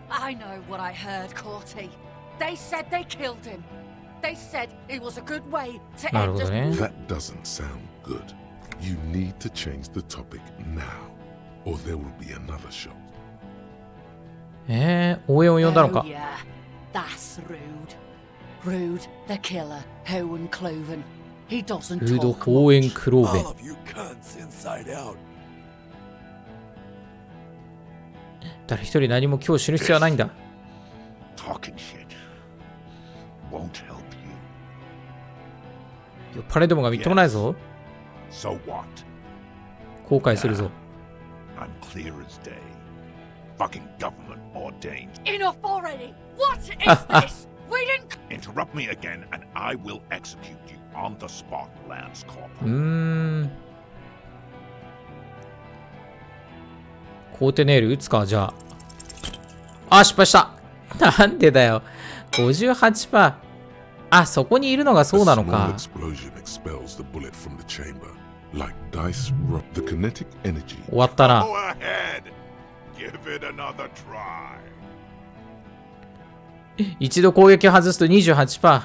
I know what I heard, Corty. They said they killed him. They said it was a good way to end the... That doesn't sound good. You need to change the topic now, or there will be another shot. 応援を呼んだのか。Oh, yeah. That's rude. Rude, the killer, Owen Cloven. He doesn't ルード・ talk ホーエン・クローベン。 All of you cunts inside out. 誰一人何も今日死ぬ必要はないんだ。 Talking shit won't help you. 酔っ払いどもがみっともないぞ。 So what? 後悔するぞ。 I'm clear as day. Fucking government ordained. Enough already! What is this? We didn't... Interrupt me again and I will execute you on the spot, Lance Corporal. コーテネール撃つか、じゃあ。あ、失敗した。なんでだよ。58%。あ、そこにいるのがそうなのか。終わったな。一度攻撃を外すと 28%。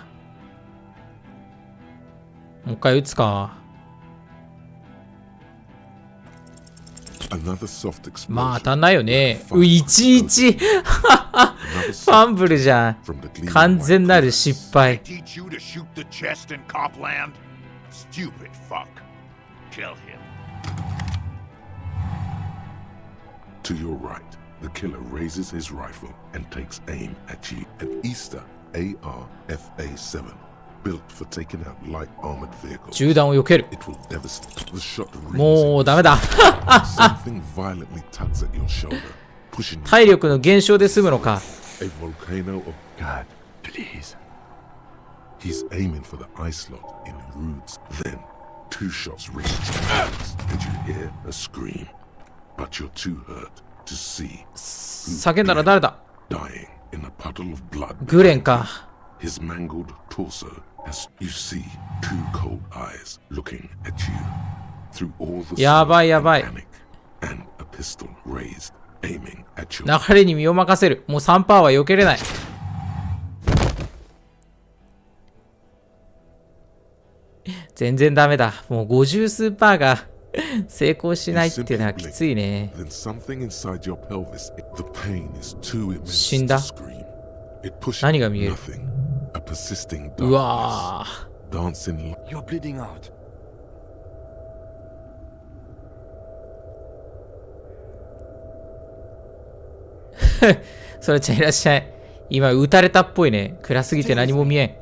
もう一回撃つか。まあ当たんないよね。11 ファンブルじゃん。完全なる失敗。To your right, The killer raises his rifle and takes aim at you. An Easter AR-FA7, built for taking out light armored vehicles. 銃弾を避ける。 It will devastate. The shot もうダメだ。 Something violently tugs at your shoulder, pushing you. 体力の減少で済むのか。 A volcano of God, please. He's aiming for the eye slot in Roots. Then, 2 shots ring and you hear a scream. But you're too hurt to see. 叫んだら誰だ？ Dying in a puddle of blood. グレンか。 His mangled torso as you see 2 cold eyes looking at you through all the やばいやばい。 and a pistol raised, aiming at your 流れに身を任せる。もう 3% は避けれない。全然ダメだ。もう50数%が成功しないっていうのはきついね。死んだ？何が見える？うわぁ。そらちゃんいらっしゃい。今撃たれたっぽいね。暗すぎて何も見えん。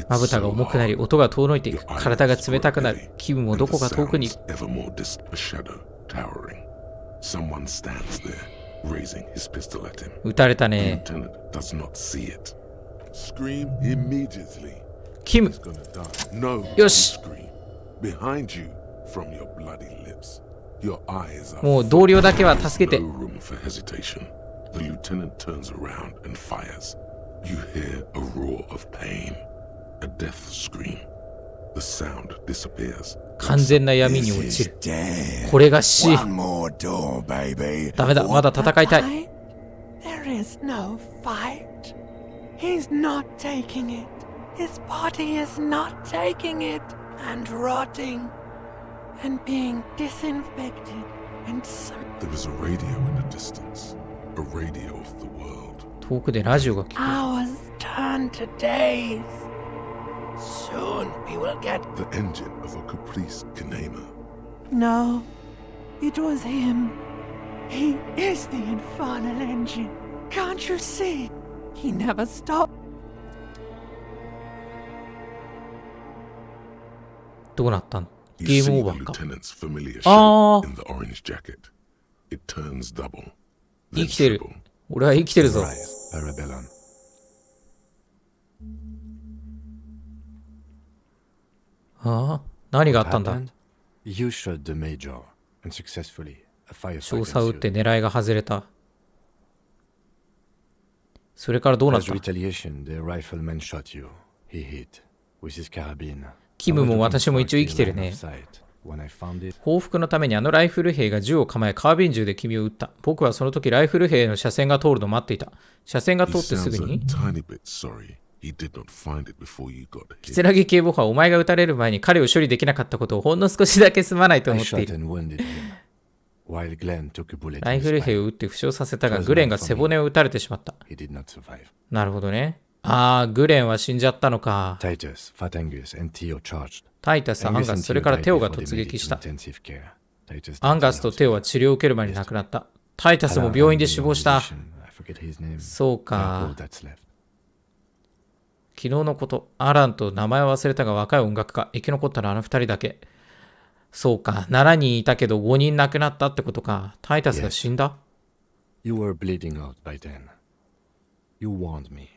まぶたが重くなり、音が遠のいていく。体が冷たくなる。気分もどこか遠くにいる。撃たれたね。キム。よし。もう同僚だけは助けて。You hear a roar of pain, a death scream. The sound disappears. 完全な闇に落ちる。これが死。ダメだ、まだ戦いたい。There is no fight. He's not taking it. His body is not taking it. And rotting. And being disinfected. And some... There is a radio in the distance. A radio of the world. 遠くでラジオが聞こえる。Hours turn to days. Soon we will get the engine of a Caprice Kinema. No, it was him. He is the infernal engine. Can't you see? He never stopped. どうなったの？ゲームオーバーか。生きてる。俺は生きてるぞ。ああ、何があったんだ？少佐を撃って狙いが外れた。それからどうなった？キムも私も一応生きてるね。報復のためにあのライフル兵が銃を構えカービン銃で君を撃った。僕はその時ライフル兵の車線が通るのを待っていた。車線が通ってすぐにキツラギ警部補はお前が撃たれる前に彼を処理できなかったことをほんの少しだけすまないと思っている。ライフル兵を撃って負傷させたがグレンが背骨を撃たれてしまった。なるほどね。ああ、グレンは死んじゃったのか。タイタス、アンガス、それからテオが突撃した。アンガスとテオは治療を受ける前に亡くなった。タイタスも病院で死亡した。そうか。昨日のこと、アランと名前を忘れたが若い音楽家、生き残ったのはあの2人だけ。そうか、7人いたけど5人亡くなったってことか。タイタスが死んだ？ You were bleeding out by then. You warned me.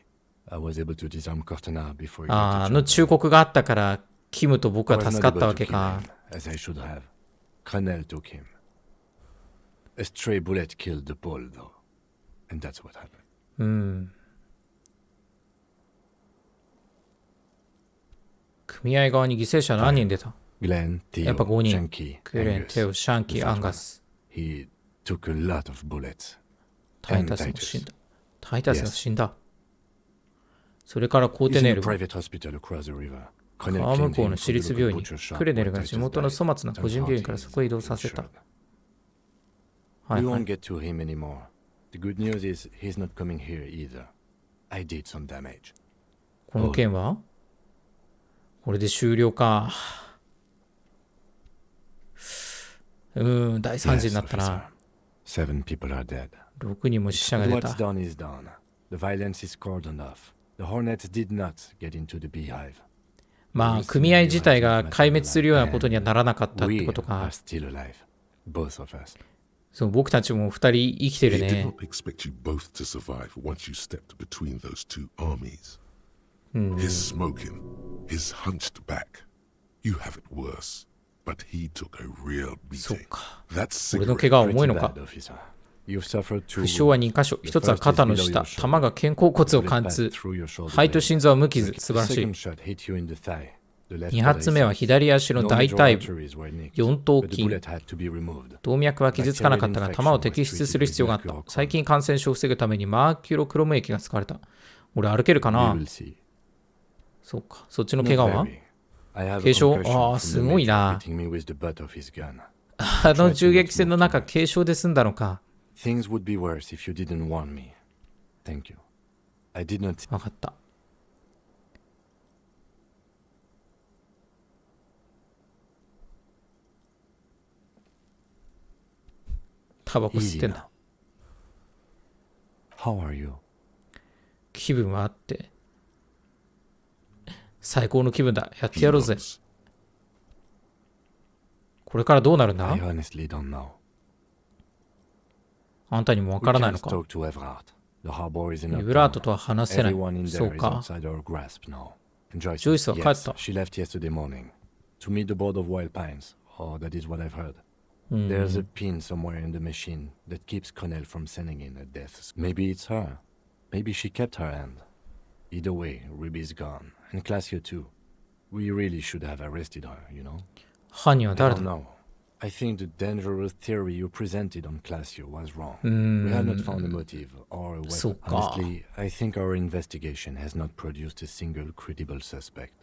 I was able to disarm Cortana before you. あの忠告があったからキムと僕は助かったわけか。As I should have. Connell took him. A stray bullet killed the Pole, though, and that's what happened. 組合側に犠牲者何人出た？やっぱ5人。グレン、テオ、シャンキー、アンガス。He took a lot of bullets. タイタスも死んだ。タイタスが死んだ。それからコーテネールは川向こうの私立病院にクレネルが地元の粗末な個人病院からそこへ移動させた。はいはい。この件はこれで終了か。大惨事になったな。7 people are dead. 6人も死者が出た。 What's done is done. The violence is cordoned off. The Hornets did not get into the beehive. まあ、組合自体が壊滅するようなことにはならなかったってことか。そう、僕たちも2人生きてるね。He did not expect you both to survive once you stepped between those two armies. His smoking, his hunched back. You have it worse, but he took a real beating. 俺の怪我は重いのか。負傷は2箇所。1つは肩の下。弾が肩甲骨を貫通。肺と心臓は無傷。素晴らしい。2発目は左足の大腿部。4頭筋。動脈は傷つかなかったが、弾を摘出する必要があった。最近感染症を防ぐためにマーキュロクロム液が使われた。俺歩けるかな？そうか。そっちの怪我は？軽傷？ああ、すごいな。あの銃撃戦の中、軽傷で済んだのか。Things would be worse if you didn't warn me. Thank you. I did not. わかった。タバコ吸ってんだ。How are you? 気分はあって。最高の気分だ。やってやろうぜ。これからどうなるんだ？ I honestly don't know. あんたにもわからないのか。エブラートとは話せない。そうか。ジョイスは帰った。There's a pin somewhere in the machine that keeps Connell from sending in a death. Maybe it's her. Maybe she kept her hand. Either way, Ruby's gone. And Classio too. We really should have arrested her, you know? 犯人は誰だ？ I think the dangerous theory you presented on Classio was wrong. We have not found a motive or a weapon. Honestly, I think our investigation has not produced a single credible suspect.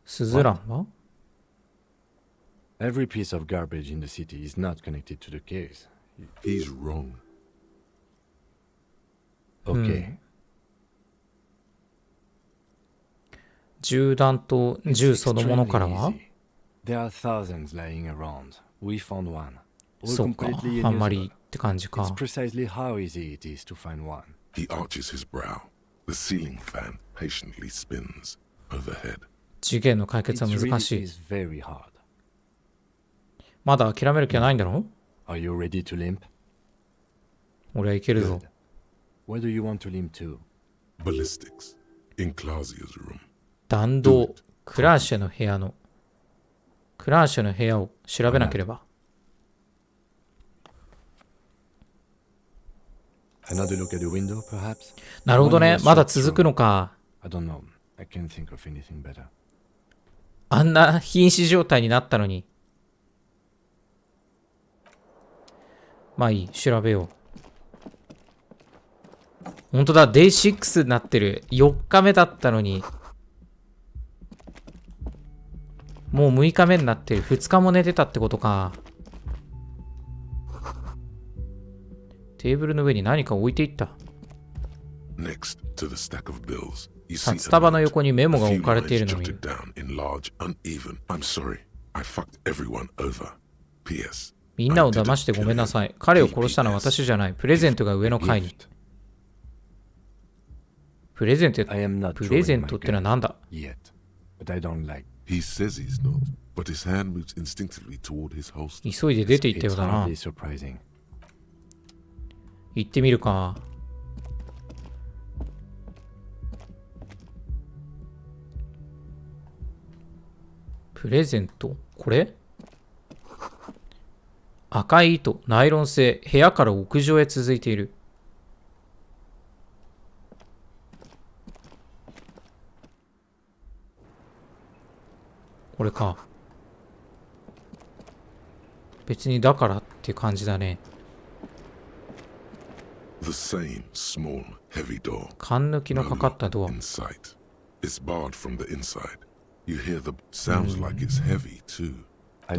スズランは？ Every piece of garbage in the city is not connected to the case. He's wrong. Okay. 銃弾と銃そのものからは？ There are thousands lying around. We found one. そうか、あんまりって感じか。It's precisely how easy it is to find one. He arches his brow. The ceiling fan patiently spins overhead. 事件の解決は難しい。まだ諦める気はないんだろ？ Are you ready to limp? 俺はいけるぞ。Where do you want to limp to? Ballistics in Clausia's room. 弾道、クラーシェの部屋の。クラーシェの部屋を調べなければ。Another look at the window, perhaps? なるほどね。まだ続くのか。I don't know. I can't think of anything better. あんな瀕死状態になったのに。まあいい、調べよう。ほんとだ、デイ6になってる。4日目だったのに。もう6日目になってる。2日も寝てたってことか。テーブルの上に何か置いていった。札束の横にメモが置かれているのに。みんなを騙してごめんなさい。彼を殺したのは私じゃない。プレゼントが上の階に。プレゼントってのは何だ？急いで出て行ったようだな。行ってみるか。プレゼント？これ？赤い糸、ナイロン製、部屋から屋上へ続いている。これか。別にだからって感じだね。缶抜きのかかったドア。ど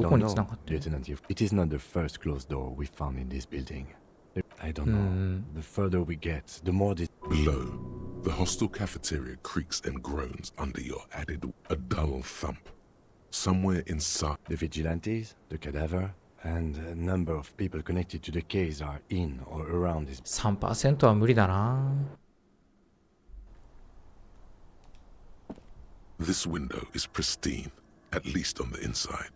こに繋がってる？ It is not the first closed door we found in this building. I don't know. The further we get, the more this... Below, The hostel cafeteria creaks and groans under your added a dull thump. Somewhere inside the vigilantes, the cadaver, and a number of people connected to the case are in or around this. 3% は無理だな。This window is pristine, at least on the inside.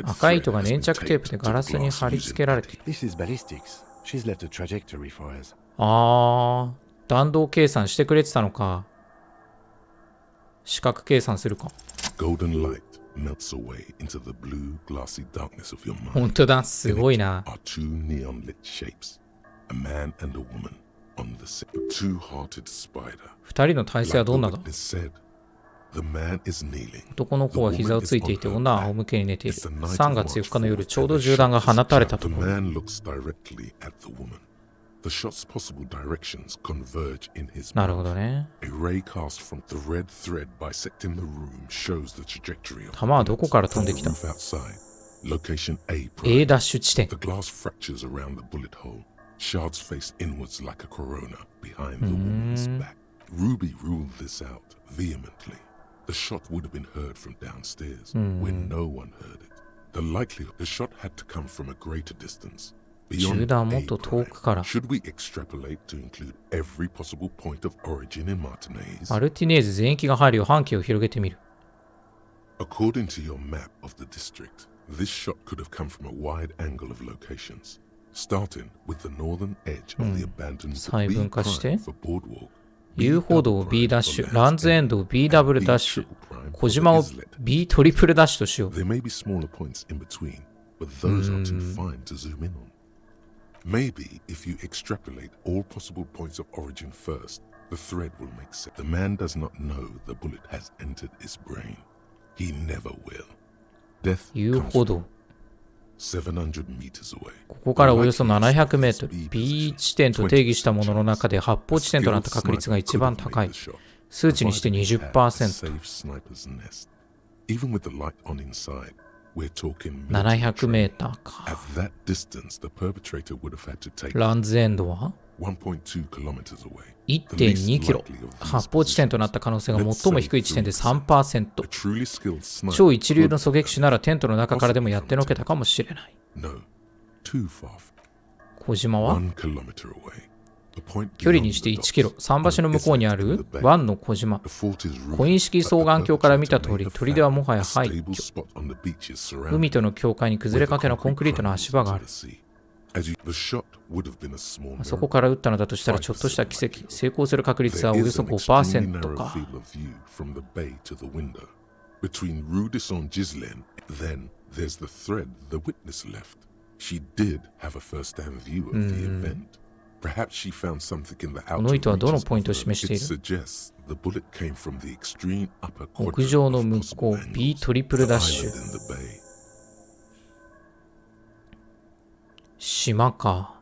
赤い糸が粘着テープでガラスに貼り付けられている。This is ballistics. She's left a trajectory for us. あー、弾道計算してくれてたのか。視覚計算するか。Golden light melts away into the blue, glassy darkness of your mind. 本当だ、すごいな。Are two neon lit shapes, a man and a woman on the two-hearted spider. 二人の体勢はどんなだ。 The man is kneeling. 男の方は膝をついていて、女は仰向けに寝ている。3月4日の夜、ちょうど銃弾が放たれたところ。The man looks directly at the woman. The shot's possible directions converge in his mouth. なるほどね。A ray cast from the red thread bisecting the room shows the trajectory of 弾はどこから飛んできた？ Location A. A ダッシュ地点。 The glass fractures around the bullet hole. Shards face inwards like a corona behind the woman's back. Ruby ruled this out vehemently. The shot would have been heard from downstairs, where no one heard it. The likelihood the shot had to come from a greater distance. Beyond A, should we extrapolate to include every possible point of origin in Martinez? マルティネーズ全域が入るよ。半径を広げてみる。According to your map of the district, this shot could have come from a wide angle of locations, starting with the northern edge of the abandoned B prime for boardwalk. 遊歩道を B ダッシュ、ランズエンドを B ダブルダッシュ、小島を B トリプルダッシュとしよう。There may be smaller points in between, but those aren't fine to zoom in on. Maybe if you extrapolate all possible points of origin first, the thread will make sense. The man does not know the bullet has entered his brain. He never will. Death 遊歩道。 700 meters away. ここからおよそ700メートル。B 地点と定義したものの中で発砲地点となった確率が一番高い。数値にして 20%。700メーターか。ランズエンドは 1.2 キロ。発砲地点となった可能性が最も低い地点で 3%。超一流の狙撃手ならテントの中からでもやってのけたかもしれない。小島は距離にして1キロ。桟橋の向こうにある湾の小島。コイン式双眼鏡から見た通り、砦はもはや廃墟。海との境界に崩れかけのコンクリートの足場がある。そこから撃ったのだとしたらちょっとした奇跡。成功する確率はおよそ 5% か。この糸はどのポイントを示している？屋上の向こう B トリプルダッシュ。島か。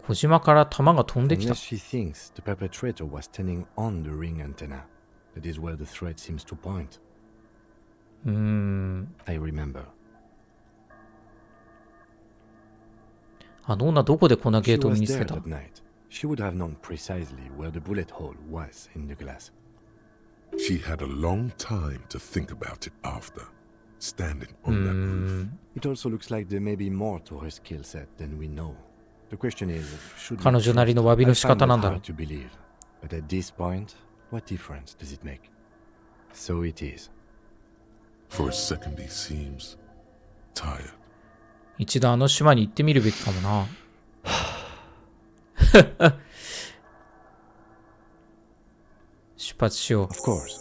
小島から弾が飛んできた。あの女どこでこんなゲートを身につけた？Standing on that roof. It also looks like there may be more to her skill set than we know. The question is, should we trust? I find it hard to believe, but at this point, what difference does it make? So it is. For a second, he seems tired. 一度あの島に行ってみるべきかもな。出発しよう。Of course.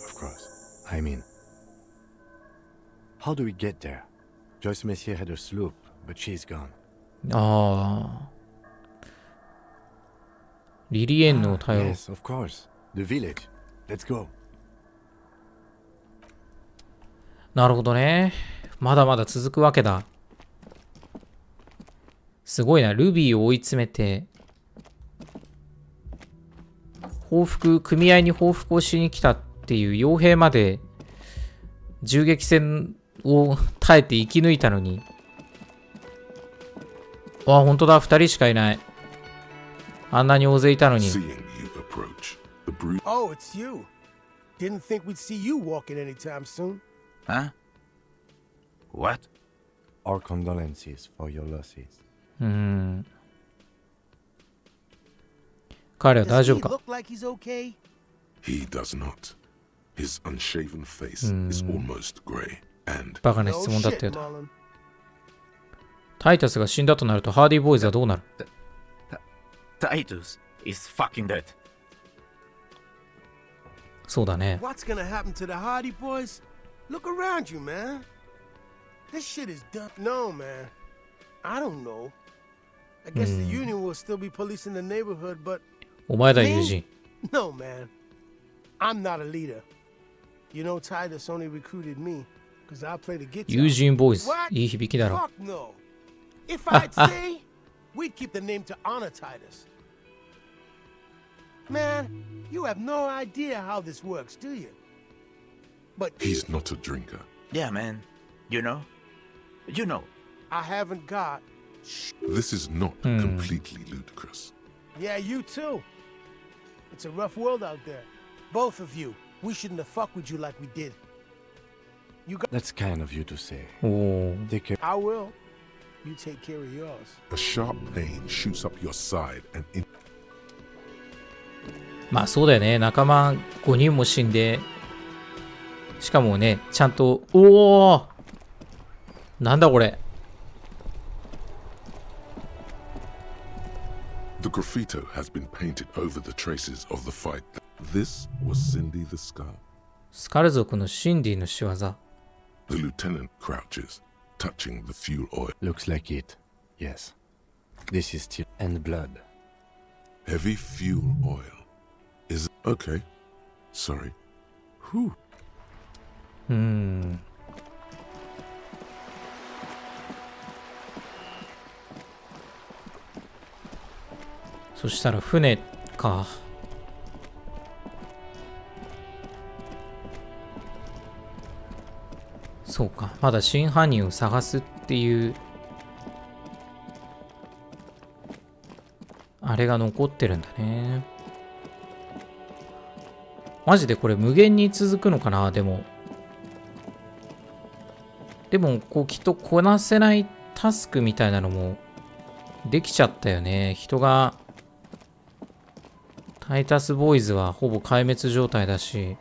I mean.How do we get there? Joyce Messier had a sloop, but she's gone. ああ。リリエンヌを頼ろう。Yes, of course. The village. Let's go. なるほどね。まだまだ続くわけだ。すごいな。ルビーを追い詰めて、組合に報復をしに来たっていう傭兵まで銃撃戦を耐えて生き抜いたのに。あ、本当だ。2人しかいない。あんなに大勢いたのに。 Seeing you approach, the brute. Oh, it's you. Didn't think we'd see you walking anytime soon. Huh? What? Our condolences for your losses. 彼は大丈夫 Does he か？ look like he's okay? He does not. His unshaven face is almost grey, and バカな質問だったよ shit, うだ。 Mullen. タイタスが死んだとなるとハーディーボーイズはどうなる？ Titus is fucking dead. そうだね。 What's gonna happen to the Hardy boys? Look around you, man. This shit is done. No, man. I don't know. I guess the union will still be policing the neighborhood, but お前だ、友人。 no, man. I'm not a leader. You know, Titus only recruited me because I play the guitar. 友人ボーイズ。 What? いい響きだろ。 Fuck no. If I'd stay, we'd keep the name to honor Titus. Man, you have no idea how this works, do you? But he's not a drinker. Yeah, man. You know? You know. I haven't got. This is not completely ludicrous. Yeah, you too. It's a rough world out there. Both of you. We shouldn't have fucked with you like we did. You got. That's kind of you to say. おお。 Take care. I will. You take care of yours. A sharp pain shoots up your side and in. まあそうだよね。仲間5人も死んで。しかもね、ちゃんと、おおなんだこれ。The graffito has been painted over the traces of the fight. This was Cindy the Scar. スカル族のシンディの仕業。 The lieutenant crouches, touching the fuel oil. Looks like it. Yes. This is steel and blood. Heavy fuel oil. Is okay. Sorry. Whew. そしたら船か。そうか。まだ真犯人を探すっていうあれが残ってるんだね。マジでこれ無限に続くのかな。でもこうきっとこなせないタスクみたいなのもできちゃったよね。人がタイタスボーイズはほぼ壊滅状態だし、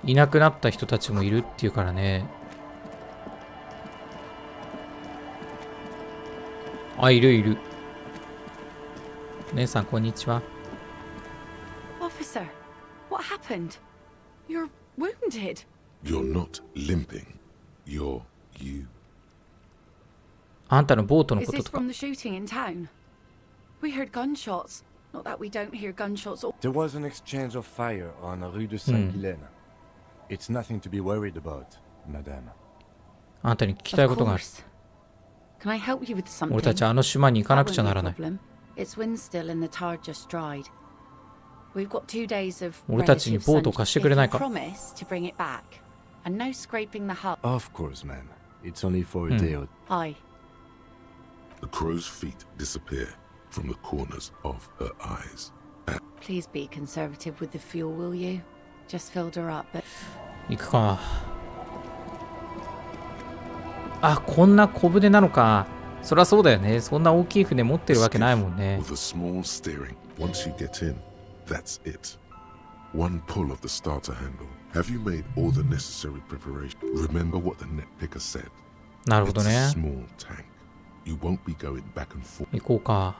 いなくなった人たちもいるっていうからね。あ、いるいる。姉さんこんにちは。 Officer, what happened? You're wounded. You're not limping. You're you. あんたのボートの Is こと this とか。 from the shooting in town? We heard gunshots. Not that we don't hear gunshots all. There was an exchange of fire on Rue de Saint-Guylaine. It's nothing to be worried about, madame. あんたに聞きたいことがある。 Can I help you with something? 俺たちあの島に行かなくちゃならない。 It's wind still and the tide just dried. We've got 2 days of 俺たちにボートを貸してくれないか。 promise to bring it back. And no scraping the hull. Of course, ma'am. It's only for a day or Aye. The crow's feet disappear from the corners of her eyes. Please be conservative with the fuel, will you? Just filled her up, but 行くか。あ、こんな小舟なのか。そりゃそうだよね。そんな大きい船持ってるわけないもんね。 With a small steering. Once you get in, that's it. One pull of the starter handle. Have you made all the necessary preparation? Remember what the net picker said. なるほどね。 It's a small tank. You won't be going back and forth. 行こうか。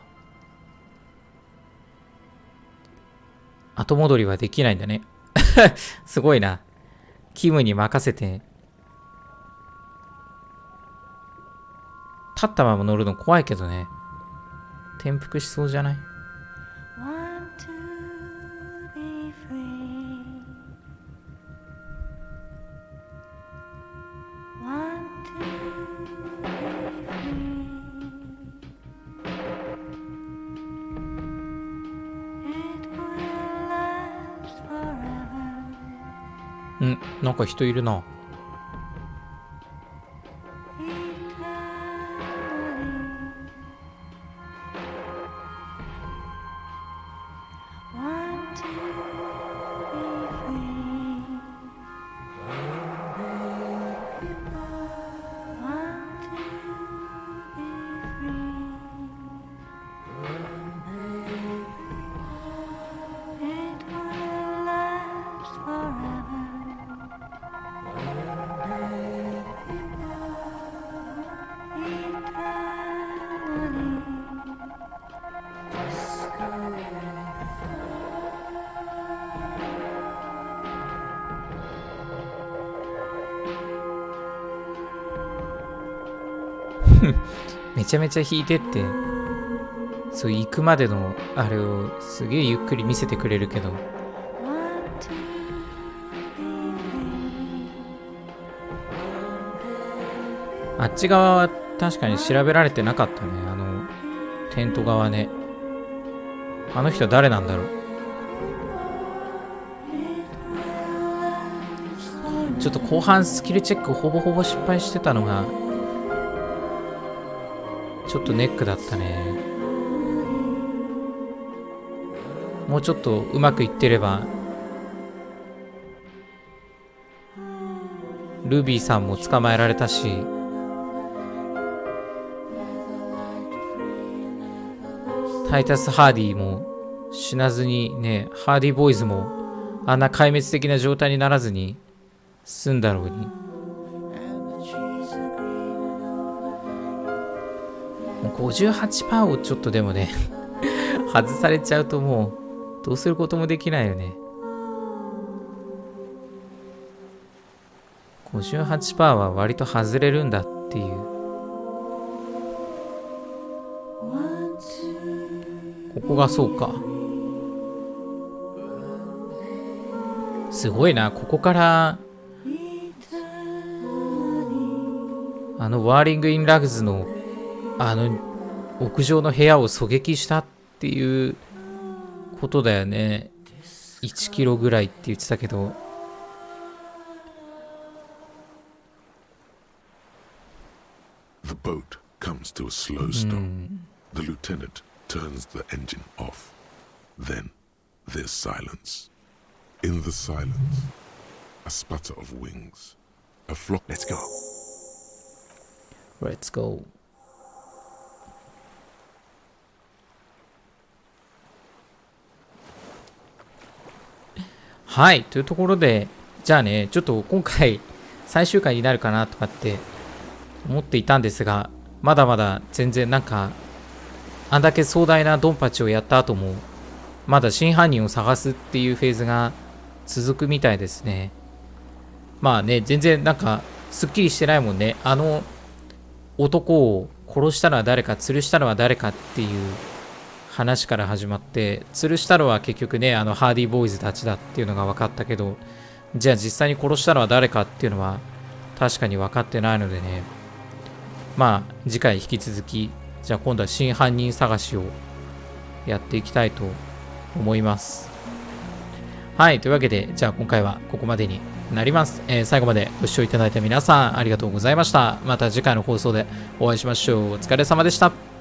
後戻りはできないんだね。すごいな。キムに任せて。立ったまま乗るの怖いけどね。転覆しそうじゃない？ Want to be free. Want to be free. It will last forever. ん、なんか人いるな。めちゃめちゃ引いてって、そう行くまでのあれをすげえゆっくり見せてくれるけど、あっち側は確かに調べられてなかったね。テント側ね。あの人誰なんだろう。ちょっと後半スキルチェックほぼほぼ失敗してたのがちょっとネックだったね。もうちょっとうまくいってればルビーさんも捕まえられたし、タイタス・ハーディも死なずにね、ハーディボーイズもあんな壊滅的な状態にならずに済んだろうに。もう 58% をちょっとでもね外されちゃうともうどうすることもできないよね。 58% は割と外れるんだっていう。ここがそうか。すごいな。ここからワーリング・イン・ラグズの屋上の部屋を狙撃したっていうことだよね。1キロぐらいって言ってたけど、The boat comes to a slow stop. The lieutenant turns the engine off. Then there's silence. In the silence, a sputter of wings. A flock. Let's go. Let's go. はい、というところで、じゃあね、ちょっと今回最終回になるかなとかって思っていたんですが、まだまだ全然なんかあんだけ壮大なドンパチをやった後もまだ真犯人を探すっていうフェーズが続くみたいですね。まあね、全然なんかすっきりしてないもんね。男を殺したのは誰か、吊るしたのは誰かっていう話から始まって、吊るしたのは結局ね、ハーディーボーイズたちだっていうのが分かったけど、じゃあ実際に殺したのは誰かっていうのは確かに分かってないのでね、まあ次回引き続き、じゃあ今度は真犯人探しをやっていきたいと思います。はい、というわけで、じゃあ今回はここまでになります。最後までご視聴いただいた皆さんありがとうございました。また次回の放送でお会いしましょう。お疲れ様でした。